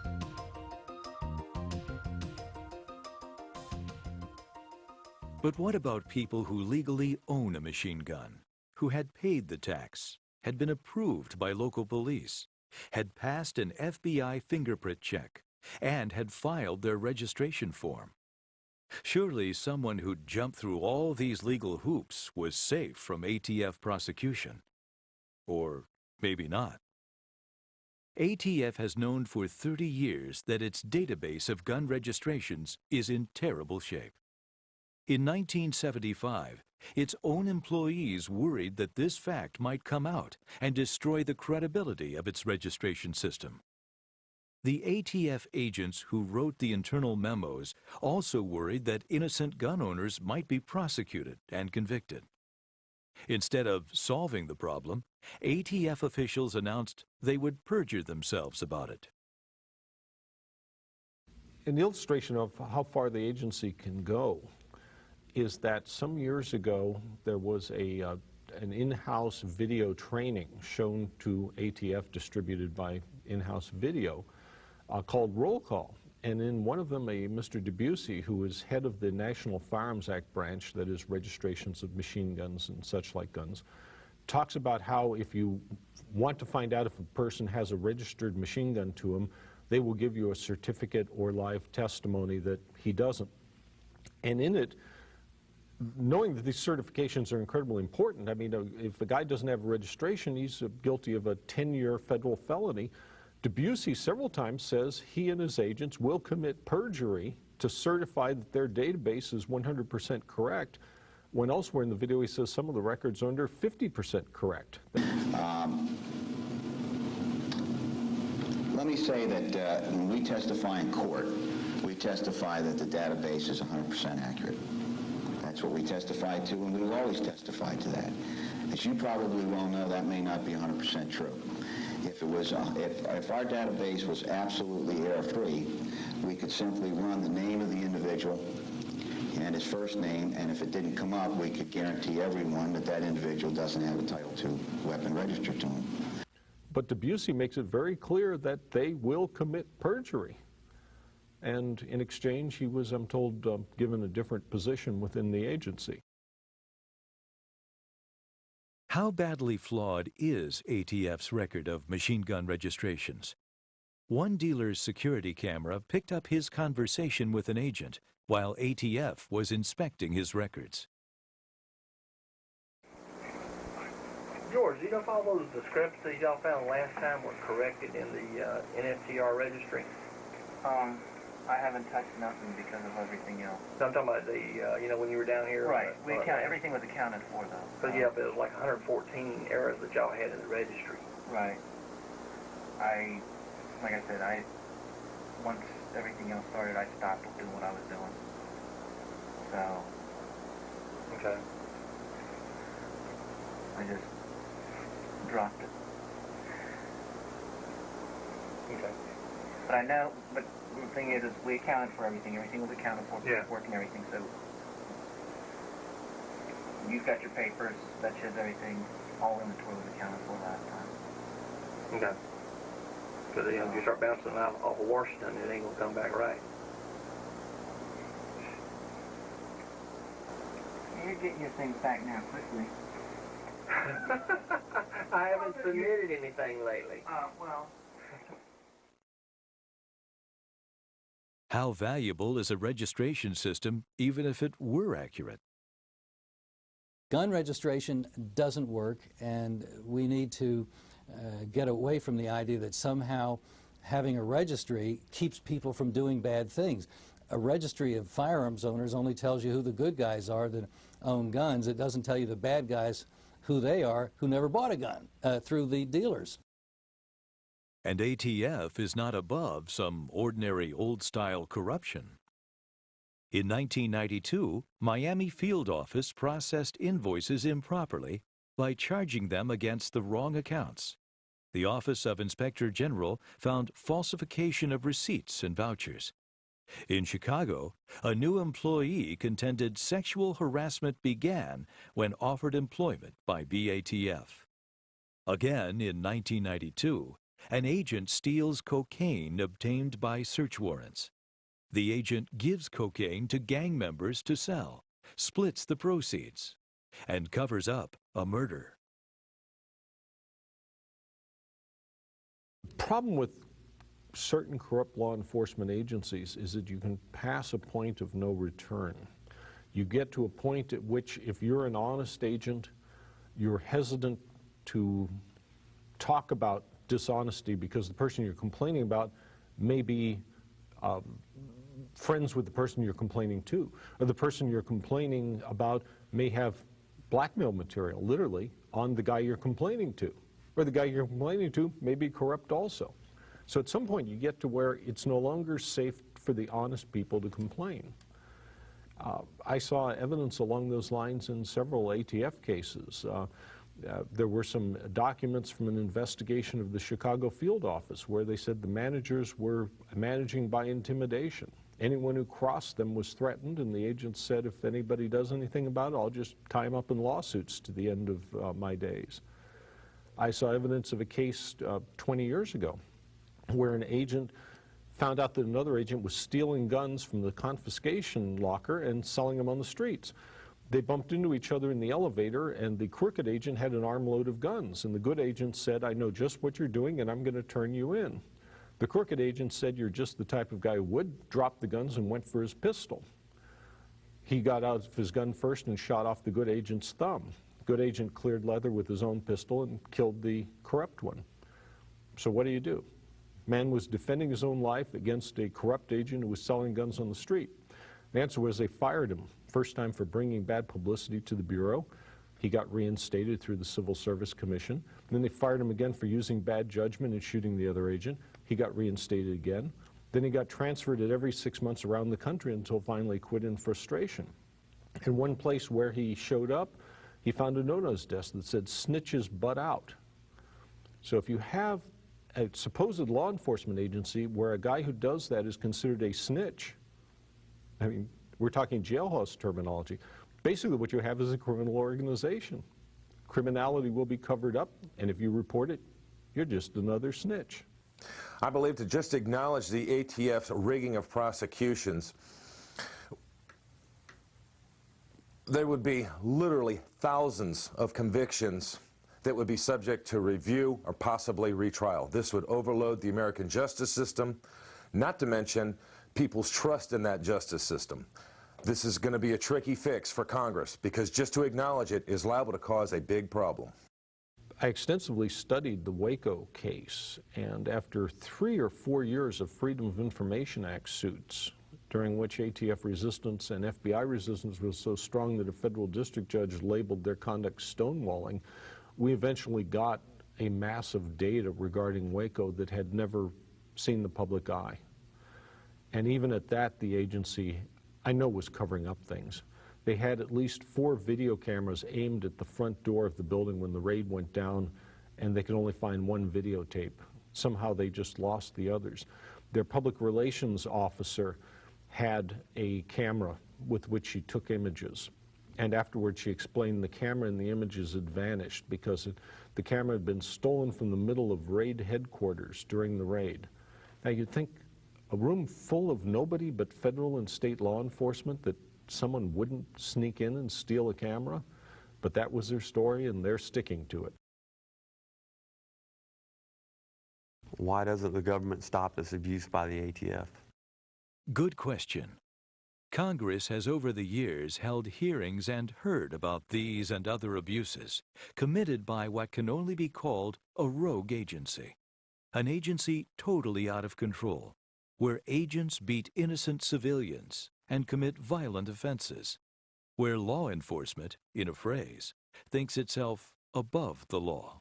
But what about people who legally own a machine gun, who had paid the tax, had been approved by local police, had passed an FBI fingerprint check, and had filed their registration form? Surely someone who'd jumped through all these legal hoops was safe from ATF prosecution. Or maybe not. ATF has known for 30 years that its database of gun registrations is in terrible shape. In 1975, its own employees worried that this fact might come out and destroy the credibility of its registration system. The ATF agents who wrote the internal memos also worried that innocent gun owners might be prosecuted and convicted. Instead of solving the problem, ATF officials announced they would perjure themselves about it. An illustration of how far the agency can go is that some years ago there was an in-house video training shown to ATF, distributed by in-house video, called Roll Call. And in one of them, Mr. Debussy, who is head of the National Firearms Act branch, that is registrations of machine guns and such like guns, talks about how if you want to find out if a person has a registered machine gun to him, they will give you a certificate or live testimony that he doesn't. And in it, knowing that these certifications are incredibly important, I mean, if a guy doesn't have a registration, he's guilty of a 10-year federal felony. Debussy several times says he and his agents will commit perjury to certify that their database is 100% correct, when elsewhere in the video he says some of the records are under 50% correct. Let me say that when we testify in court, we testify that the database is 100% accurate. That's what we testify to, and we will always testify to that. As you probably well know, that may not be 100% true. If it was, if our database was absolutely error-free, we could simply run the name of the individual and his first name, and if it didn't come up, we could guarantee everyone that that individual doesn't have a Title II weapon registered to him. But Debussy makes it very clear that they will commit perjury. And in exchange, he was, I'm told, given a different position within the agency. How badly flawed is ATF's record of machine gun registrations? One dealer's security camera picked up his conversation with an agent while ATF was inspecting his records. George, do you know if all those discrepancies y'all found last time were corrected in the NFTR registry? I haven't touched nothing because of everything else. So I'm talking about the, you know, when you were down here? Right. Everything was accounted for, though. So yeah, but it was like 114 errors that y'all had in the registry. Right. Like I said, once everything else started, I stopped doing what I was doing. So. Okay. I just dropped it. Okay. But I know, but the thing is we accounted for everything. Everything was accounted for, paperwork and everything, so you've got your papers, that shows everything, all inventory was accounted for last time. Okay. Because, you know, if you start bouncing off of Washington, it ain't going to come back right. You're getting your things back now quickly. I haven't submitted anything lately. Well. How valuable is a registration system, even if it were accurate? Gun registration doesn't work, and we need to get away from the idea that somehow having a registry keeps people from doing bad things. A registry of firearms owners only tells you who the good guys are that own guns. It doesn't tell you the bad guys who they are who never bought a gun through the dealers. And ATF is not above some ordinary old-style corruption. In 1992, Miami Field Office processed invoices improperly by charging them against the wrong accounts. The Office of Inspector General found falsification of receipts and vouchers. In Chicago, a new employee contended sexual harassment began when offered employment by BATF. Again, in 1992, an agent steals cocaine obtained by search warrants. The agent gives cocaine to gang members to sell, splits the proceeds, and covers up a murder. The problem with certain corrupt law enforcement agencies is that you can pass a point of no return. You get to a point at which, if you're an honest agent, you're hesitant to talk about dishonesty because the person you're complaining about may be friends with the person you're complaining to, or the person you're complaining about may have blackmail material, literally, on the guy you're complaining to, or the guy you're complaining to may be corrupt also. So at some point you get to where it's no longer safe for the honest people to complain. I saw evidence along those lines in several ATF cases. There were some documents from an investigation of the Chicago field office where they said the managers were managing by intimidation. Anyone who crossed them was threatened, and the agents said, if anybody does anything about it, I'll just tie them up in lawsuits to the end of my days. I saw evidence of a case 20 years ago where an agent found out that another agent was stealing guns from the confiscation locker and selling them on the streets. They bumped into each other in the elevator, and the crooked agent had an armload of guns, and the good agent said, I know just what you're doing, and I'm going to turn you in. The crooked agent said, you're just the type of guy who would drop the guns and went for his pistol. He got out of his gun first and shot off the good agent's thumb. The good agent cleared leather with his own pistol and killed the corrupt one. So what do? Man was defending his own life against a corrupt agent who was selling guns on the street. The answer was they fired him, first time for bringing bad publicity to the Bureau. He got reinstated through the Civil Service Commission. Then they fired him again for using bad judgment and shooting the other agent. He got reinstated again. Then he got transferred at every 6 months around the country until finally quit in frustration. In one place where he showed up, he found a note on his desk that said, snitches butt out. So if you have a supposed law enforcement agency where a guy who does that is considered a snitch, I mean, we're talking jailhouse terminology. Basically what you have is a criminal organization. Criminality will be covered up, and if you report it, you're just another snitch. I believe to just acknowledge the ATF's rigging of prosecutions, there would be literally thousands of convictions that would be subject to review or possibly retrial. This would overload the American justice system, not to mention people's trust in that justice system. This is going to be a tricky fix for Congress because just to acknowledge it is liable to cause a big problem. I extensively studied the Waco case, and after 3 or 4 years of Freedom of Information Act suits, during which ATF resistance and FBI resistance was so strong that a federal district judge labeled their conduct stonewalling, we eventually got a mass of data regarding Waco that had never seen the public eye. And even at that, the agency, I know, was covering up things. They had at least 4 video cameras aimed at the front door of the building when the raid went down, and they could only find 1 videotape. Somehow they just lost the others. Their public relations officer had a camera with which she took images. And afterwards she explained the camera and the images had vanished because the camera had been stolen from the middle of raid headquarters during the raid. Now you'd think a room full of nobody but federal and state law enforcement that someone wouldn't sneak in and steal a camera, but that was their story and they're sticking to it. Why doesn't the government stop this abuse by the ATF? Good question. Congress has over the years held hearings and heard about these and other abuses committed by what can only be called a rogue agency. An agency totally out of control, where agents beat innocent civilians and commit violent offenses, where law enforcement, in a phrase, thinks itself above the law.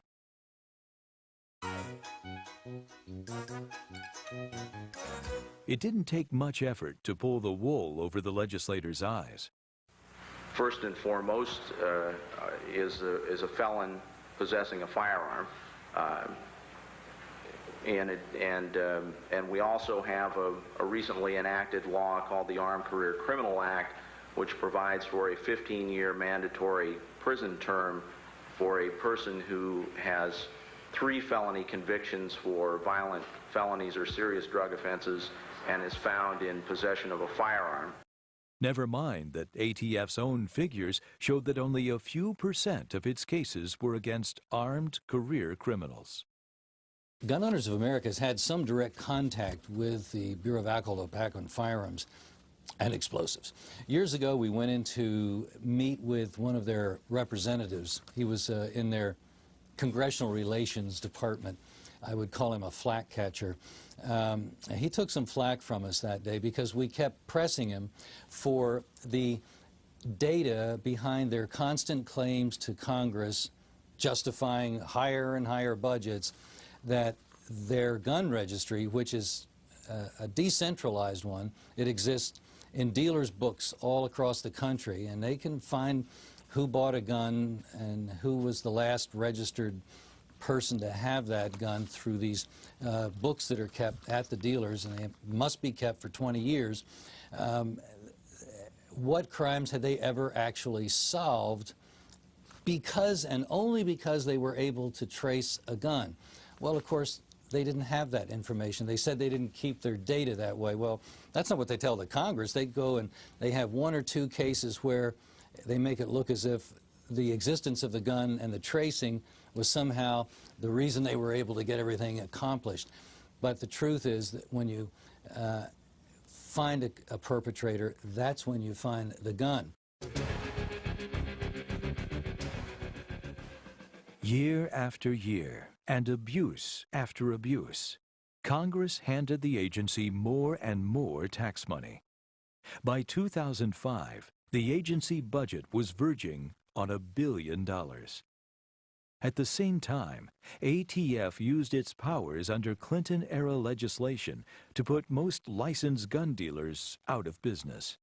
It didn't take much effort to pull the wool over the legislators' eyes. First and foremost is a felon possessing a firearm, and we also have a recently enacted law called the Armed Career Criminal Act, which provides for a 15-year mandatory prison term for a person who has 3 felony convictions for violent felonies or serious drug offenses and is found in possession of a firearm. Never mind that ATF's own figures showed that only a few % of its cases were against armed career criminals. Gun Owners of America has had some direct contact with the Bureau of Alcohol, Tobacco, and Firearms and Explosives. Years ago, we went in to meet with one of their representatives. He was in their Congressional Relations Department. I would call him a flack catcher. He took some flack from us that day because we kept pressing him for the data behind their constant claims to Congress justifying higher and higher budgets, that their gun registry, which is a decentralized one, it exists in dealers' books all across the country, and they can find who bought a gun and who was the last registered person to have that gun through these books that are kept at the dealers, and they must be kept for 20 years. What crimes had they ever actually solved because and only because they were able to trace a gun? Well, of course, they didn't have that information. They said they didn't keep their data that way. Well, that's not what they tell the Congress. They go and they have one or two cases where they make it look as if the existence of the gun and the tracing was somehow the reason they were able to get everything accomplished. But the truth is that when you find a perpetrator, that's when you find the gun. Year after year, and abuse after abuse, Congress handed the agency more and more tax money. By 2005, the agency budget was verging on $1 billion. At the same time, ATF used its powers under Clinton-era legislation to put most licensed gun dealers out of business.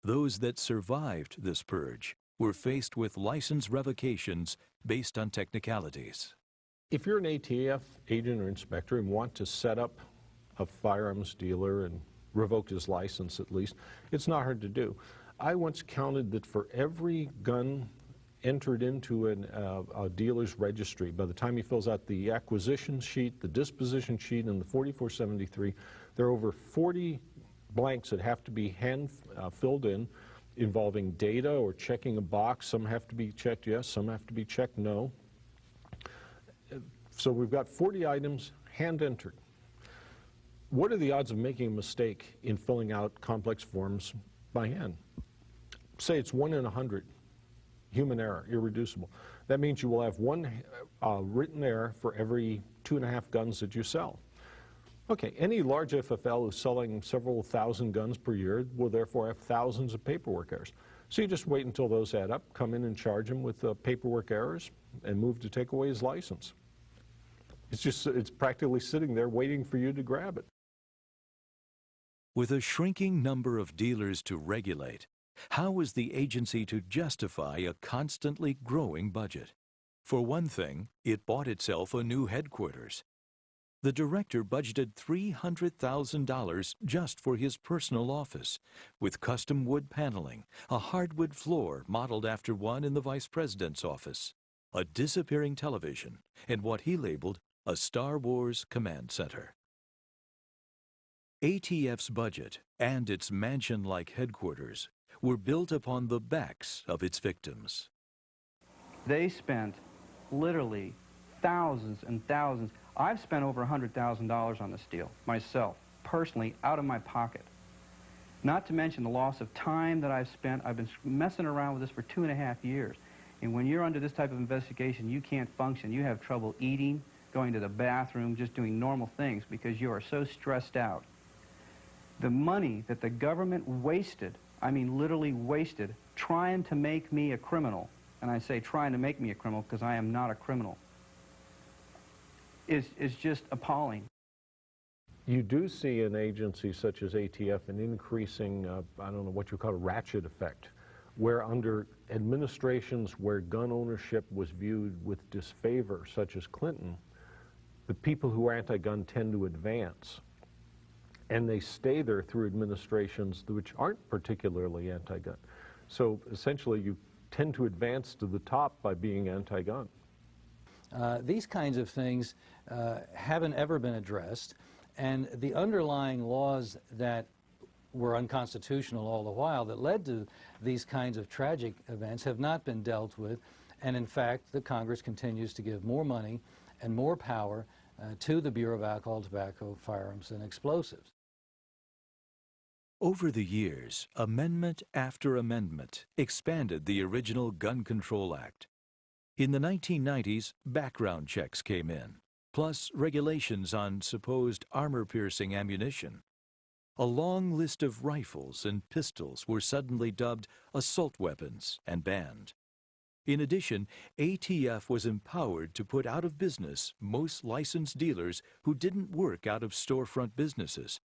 Those that survived this purge were faced with license revocations based on technicalities. If you're an ATF agent or inspector and want to set up a firearms dealer and revoke his license at least, it's not hard to do. I once counted that for every gun entered into a dealer's registry, by the time he fills out the acquisition sheet, the disposition sheet, and the 4473, there are over 40 blanks that have to be hand filled in, involving data or checking a box. Some have to be checked yes, some have to be checked no. So we've got 40 items hand entered. What are the odds of making a mistake in filling out complex forms by hand? Say it's 1 in 100. Human error, irreducible. That means you will have one written error for every 2.5 guns that you sell. Okay, any large FFL who's selling several thousand guns per year will therefore have thousands of paperwork errors. So you just wait until those add up, come in and charge him with paperwork errors, and move to take away his license. It's practically sitting there waiting for you to grab it. With a shrinking number of dealers to regulate, how was the agency to justify a constantly growing budget? For one thing, it bought itself a new headquarters. The director budgeted $300,000 just for his personal office, with custom wood paneling, a hardwood floor modeled after one in the vice president's office, a disappearing television, and what he labeled a Star Wars command center. ATF's budget and its mansion-like headquarters were built upon the backs of its victims. They spent literally thousands and thousands. I've spent over $100,000 on this deal, myself, personally, out of my pocket. Not to mention the loss of time that I've spent. I've been messing around with this for 2.5 years. And when you're under this type of investigation, you can't function. You have trouble eating, going to the bathroom, just doing normal things because you are so stressed out. The money that the government wasted, I mean literally wasted, trying to make me a criminal, and I say trying to make me a criminal because I am not a criminal, is just appalling. You do see in agencies such as ATF an increasing, I don't know what you call a ratchet effect, where under administrations where gun ownership was viewed with disfavor, such as Clinton, the people who are anti-gun tend to advance. And they stay there through administrations which aren't particularly anti-gun. So essentially you tend to advance to the top by being anti-gun. These kinds of things haven't ever been addressed, and the underlying laws that were unconstitutional all the while that led to these kinds of tragic events have not been dealt with, and in fact the Congress continues to give more money and more power to the Bureau of Alcohol, Tobacco, Firearms, and Explosives. Over the years, amendment after amendment expanded the original Gun Control Act. In the 1990s, background checks came in, plus regulations on supposed armor-piercing ammunition. A long list of rifles and pistols were suddenly dubbed assault weapons and banned. In addition, ATF was empowered to put out of business most licensed dealers who didn't work out of storefront businesses.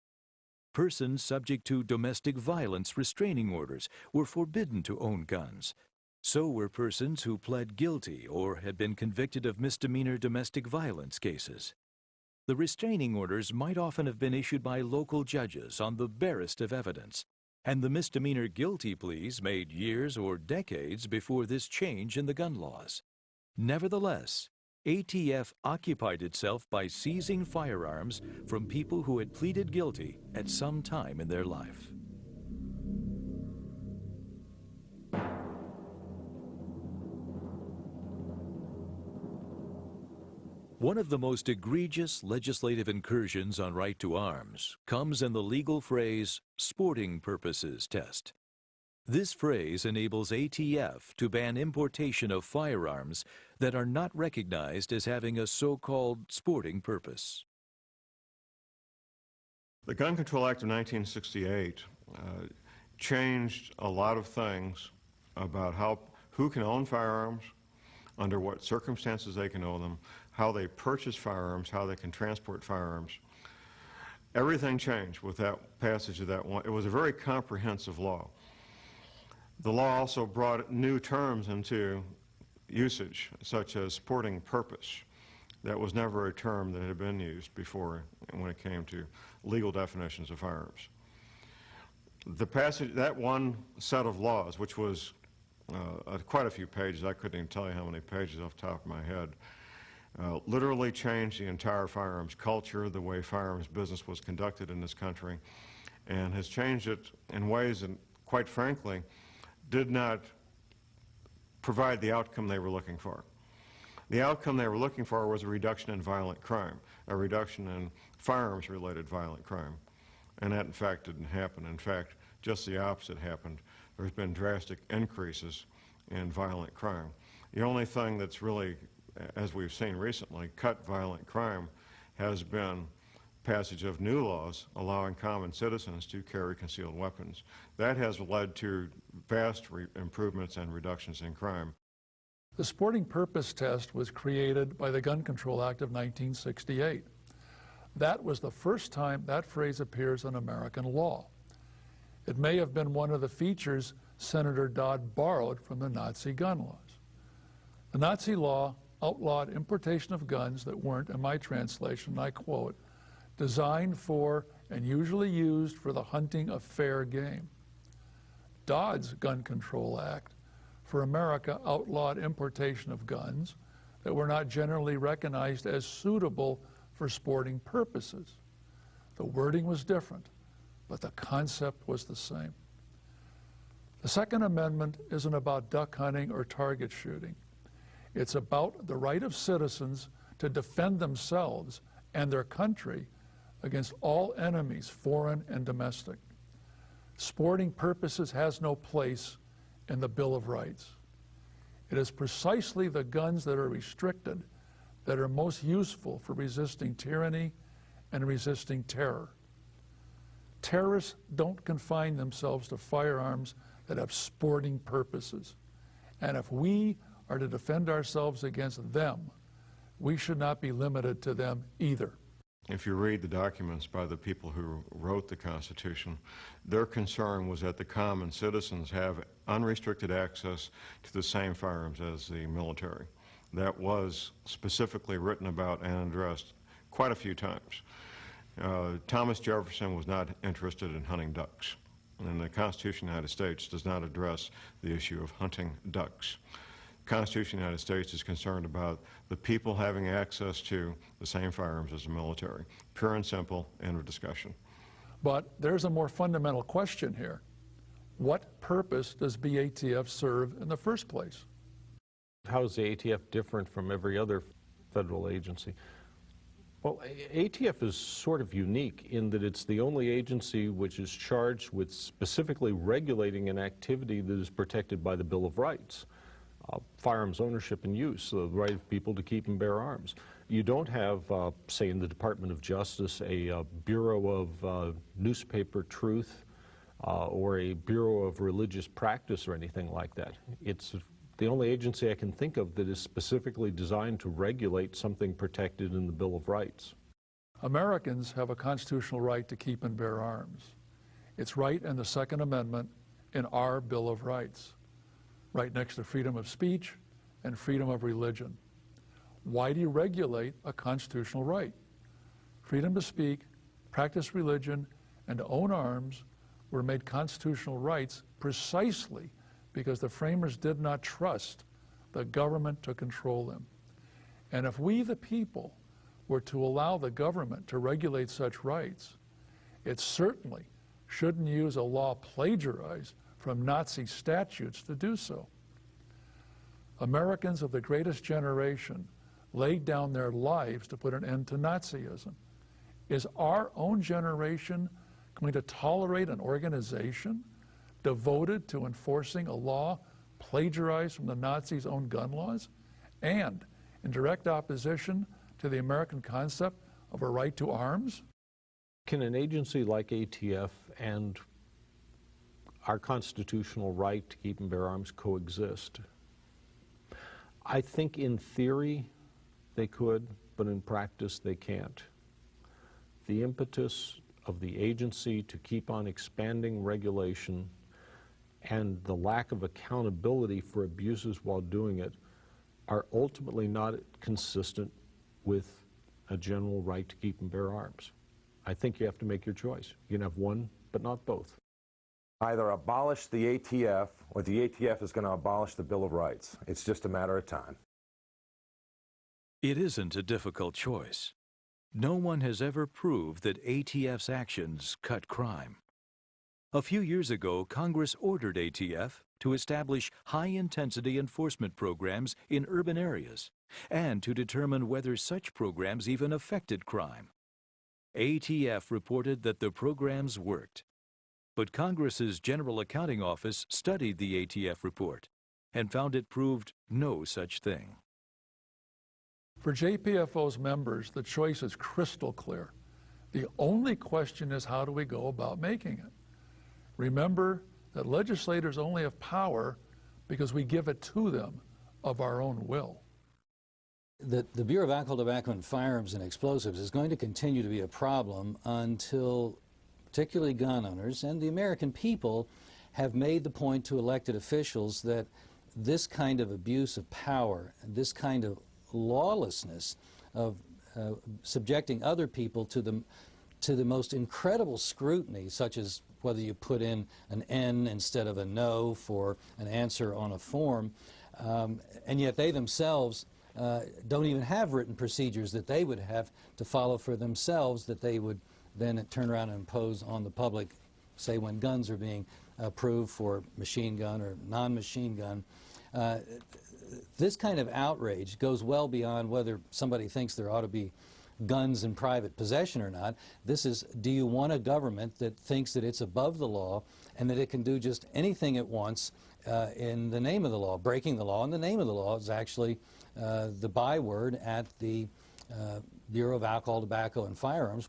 Persons subject to domestic violence restraining orders were forbidden to own guns. So were persons who pled guilty or had been convicted of misdemeanor domestic violence cases. The restraining orders might often have been issued by local judges on the barest of evidence, and the misdemeanor guilty pleas made years or decades before this change in the gun laws. Nevertheless, ATF occupied itself by seizing firearms from people who had pleaded guilty at some time in their life. One of the most egregious legislative incursions on right to arms comes in the legal phrase, sporting purposes test. This phrase enables ATF to ban importation of firearms that are not recognized as having a so-called sporting purpose. The Gun Control Act of 1968 changed a lot of things about who can own firearms, under what circumstances they can own them, how they purchase firearms, how they can transport firearms. Everything changed with that passage of that one. It was a very comprehensive law. The law also brought new terms into usage, such as sporting purpose. That was never a term that had been used before when it came to legal definitions of firearms. The passage, that one set of laws, which was quite a few pages, I couldn't even tell you how many pages off the top of my head, literally changed the entire firearms culture, the way firearms business was conducted in this country, and has changed it in ways that, quite frankly, did not provide the outcome they were looking for. The outcome they were looking for was a reduction in violent crime, a reduction in firearms-related violent crime. And that, in fact, didn't happen. In fact, just the opposite happened. There's been drastic increases in violent crime. The only thing that's really, as we've seen recently, cut violent crime has been passage of new laws allowing common citizens to carry concealed weapons. That has led to vast improvements and reductions in crime. The sporting purpose test was created by the Gun Control Act of 1968. That was the first time that phrase appears in American law. It may have been one of the features Senator Dodd borrowed from the Nazi gun laws. The Nazi law outlawed importation of guns that weren't, in my translation, I quote, designed for and usually used for the hunting of fair game. Dodd's Gun Control Act for America outlawed importation of guns that were not generally recognized as suitable for sporting purposes. The wording was different, but the concept was the same. The Second Amendment isn't about duck hunting or target shooting. It's about the right of citizens to defend themselves and their country against all enemies, foreign and domestic. Sporting purposes has no place in the Bill of Rights. It is precisely the guns that are restricted that are most useful for resisting tyranny and resisting terror. Terrorists don't confine themselves to firearms that have sporting purposes. And if we are to defend ourselves against them, we should not be limited to them either. If you read the documents by the people who wrote the Constitution, their concern was that the common citizens have unrestricted access to the same firearms as the military. That was specifically written about and addressed quite a few times. Thomas Jefferson was not interested in hunting ducks, and the Constitution of the United States does not address the issue of hunting ducks. The Constitution of the United States is concerned about the people having access to the same firearms as the military. Pure and simple, end of discussion. But there's a more fundamental question here. What purpose does BATF serve in the first place? How is the ATF different from every other federal agency? Well, ATF is sort of unique in that it's the only agency which is charged with specifically regulating an activity that is protected by the Bill of Rights. Firearms ownership and use, the right of people to keep and bear arms. You don't have, say in the Department of Justice, a Bureau of Newspaper Truth or a Bureau of Religious Practice or anything like that. It's the only agency I can think of that is specifically designed to regulate something protected in the Bill of Rights. Americans have a constitutional right to keep and bear arms. It's right in the Second Amendment in our Bill of Rights, right next to freedom of speech and freedom of religion. Why deregulate a constitutional right? Freedom to speak, practice religion, and to own arms were made constitutional rights precisely because the framers did not trust the government to control them. And if we, the people, were to allow the government to regulate such rights, it certainly shouldn't use a law plagiarized from Nazi statutes to do so. Americans of the greatest generation laid down their lives to put an end to Nazism. Is our own generation going to tolerate an organization devoted to enforcing a law plagiarized from the Nazis' own gun laws and in direct opposition to the American concept of a right to arms? Can an agency like ATF and our constitutional right to keep and bear arms coexist? I think in theory they could, but in practice they can't. The impetus of the agency to keep on expanding regulation and the lack of accountability for abuses while doing it are ultimately not consistent with a general right to keep and bear arms. I think you have to make your choice. You can have one, but not both. Either abolish the ATF or the ATF is going to abolish the Bill of Rights. It's just a matter of time. It isn't a difficult choice. No one has ever proved that ATF's actions cut crime. A few years ago, Congress ordered ATF to establish high-intensity enforcement programs in urban areas and to determine whether such programs even affected crime. ATF reported that the programs worked. But Congress's General Accounting Office studied the ATF report and found it proved no such thing. For JPFO's members, the choice is crystal clear. The only question is, how do we go about making it? Remember that legislators only have power because we give it to them of our own will. The Bureau of Alcohol, Tobacco, and Firearms and Explosives is going to continue to be a problem until particularly gun owners and the American people have made the point to elected officials that this kind of abuse of power, this kind of lawlessness of subjecting other people to the most incredible scrutiny, such as whether you put in an N instead of a no for an answer on a form, and yet they themselves don't even have written procedures that they would have to follow for themselves that they would then turn around and impose on the public, say when guns are being approved for machine gun or non-machine gun. This kind of outrage goes well beyond whether somebody thinks there ought to be guns in private possession or not. This is, do you want a government that thinks that it's above the law and that it can do just anything it wants in the name of the law, breaking the law? And the name of the law is actually the byword at the Bureau of Alcohol, Tobacco, and Firearms.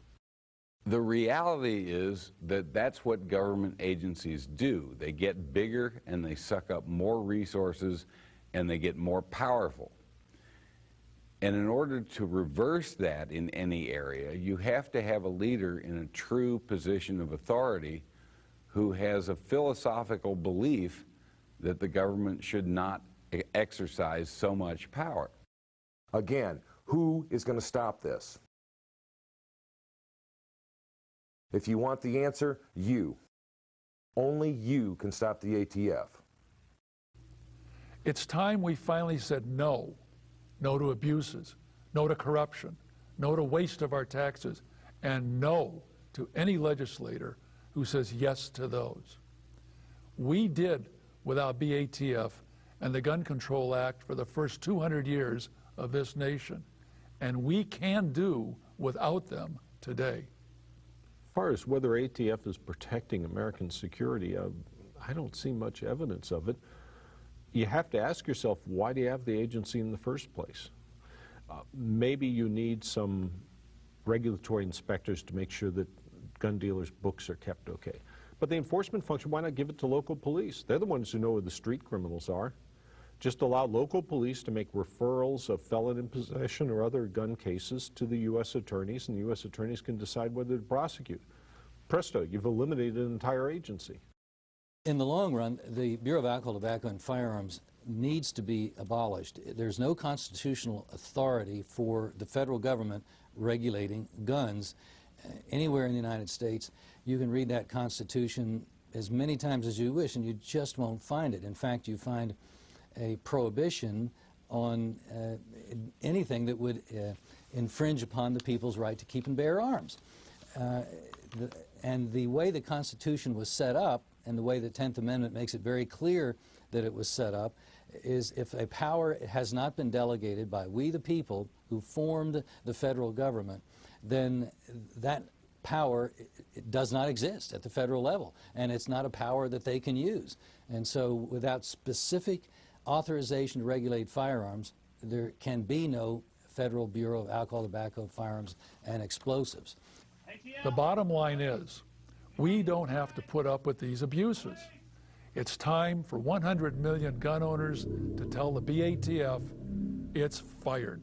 The reality is that that's what government agencies do. They get bigger and they suck up more resources and they get more powerful. And in order to reverse that in any area, you have to have a leader in a true position of authority who has a philosophical belief that the government should not exercise so much power. Again, who is going to stop this? If you want the answer, you. Only you can stop the ATF. It's time we finally said no. No to abuses, no to corruption, no to waste of our taxes, and no to any legislator who says yes to those. We did without BATF and the Gun Control Act for the first 200 years of this nation, and we can do without them today. As far as whether ATF is protecting American security, I don't see much evidence of it. You have to ask yourself, why do you have the agency in the first place? Maybe you need some regulatory inspectors to make sure that gun dealers' books are kept okay. But the enforcement function, why not give it to local police? They're the ones who know where the street criminals are. Just allow local police to make referrals of felon in possession or other gun cases to the U.S. attorneys, and the U.S. attorneys can decide whether to prosecute. Presto, you've eliminated an entire agency. In the long run, the Bureau of Alcohol, Tobacco, and Firearms needs to be abolished. There's no constitutional authority for the federal government regulating guns anywhere in the United States. You can read that Constitution as many times as you wish, and you just won't find it. In fact, you find a prohibition on anything that would infringe upon the people's right to keep and bear arms. And the way the Constitution was set up, and the way the 10th Amendment makes it very clear that it was set up, is if a power has not been delegated by we the people who formed the federal government, then that power does not exist at the federal level, and it's not a power that they can use. And so without specific authorization to regulate firearms, there can be no Federal Bureau of Alcohol, Tobacco, Firearms, and Explosives. The bottom line is, we don't have to put up with these abuses. It's time for 100 million gun owners to tell the BATF it's fired.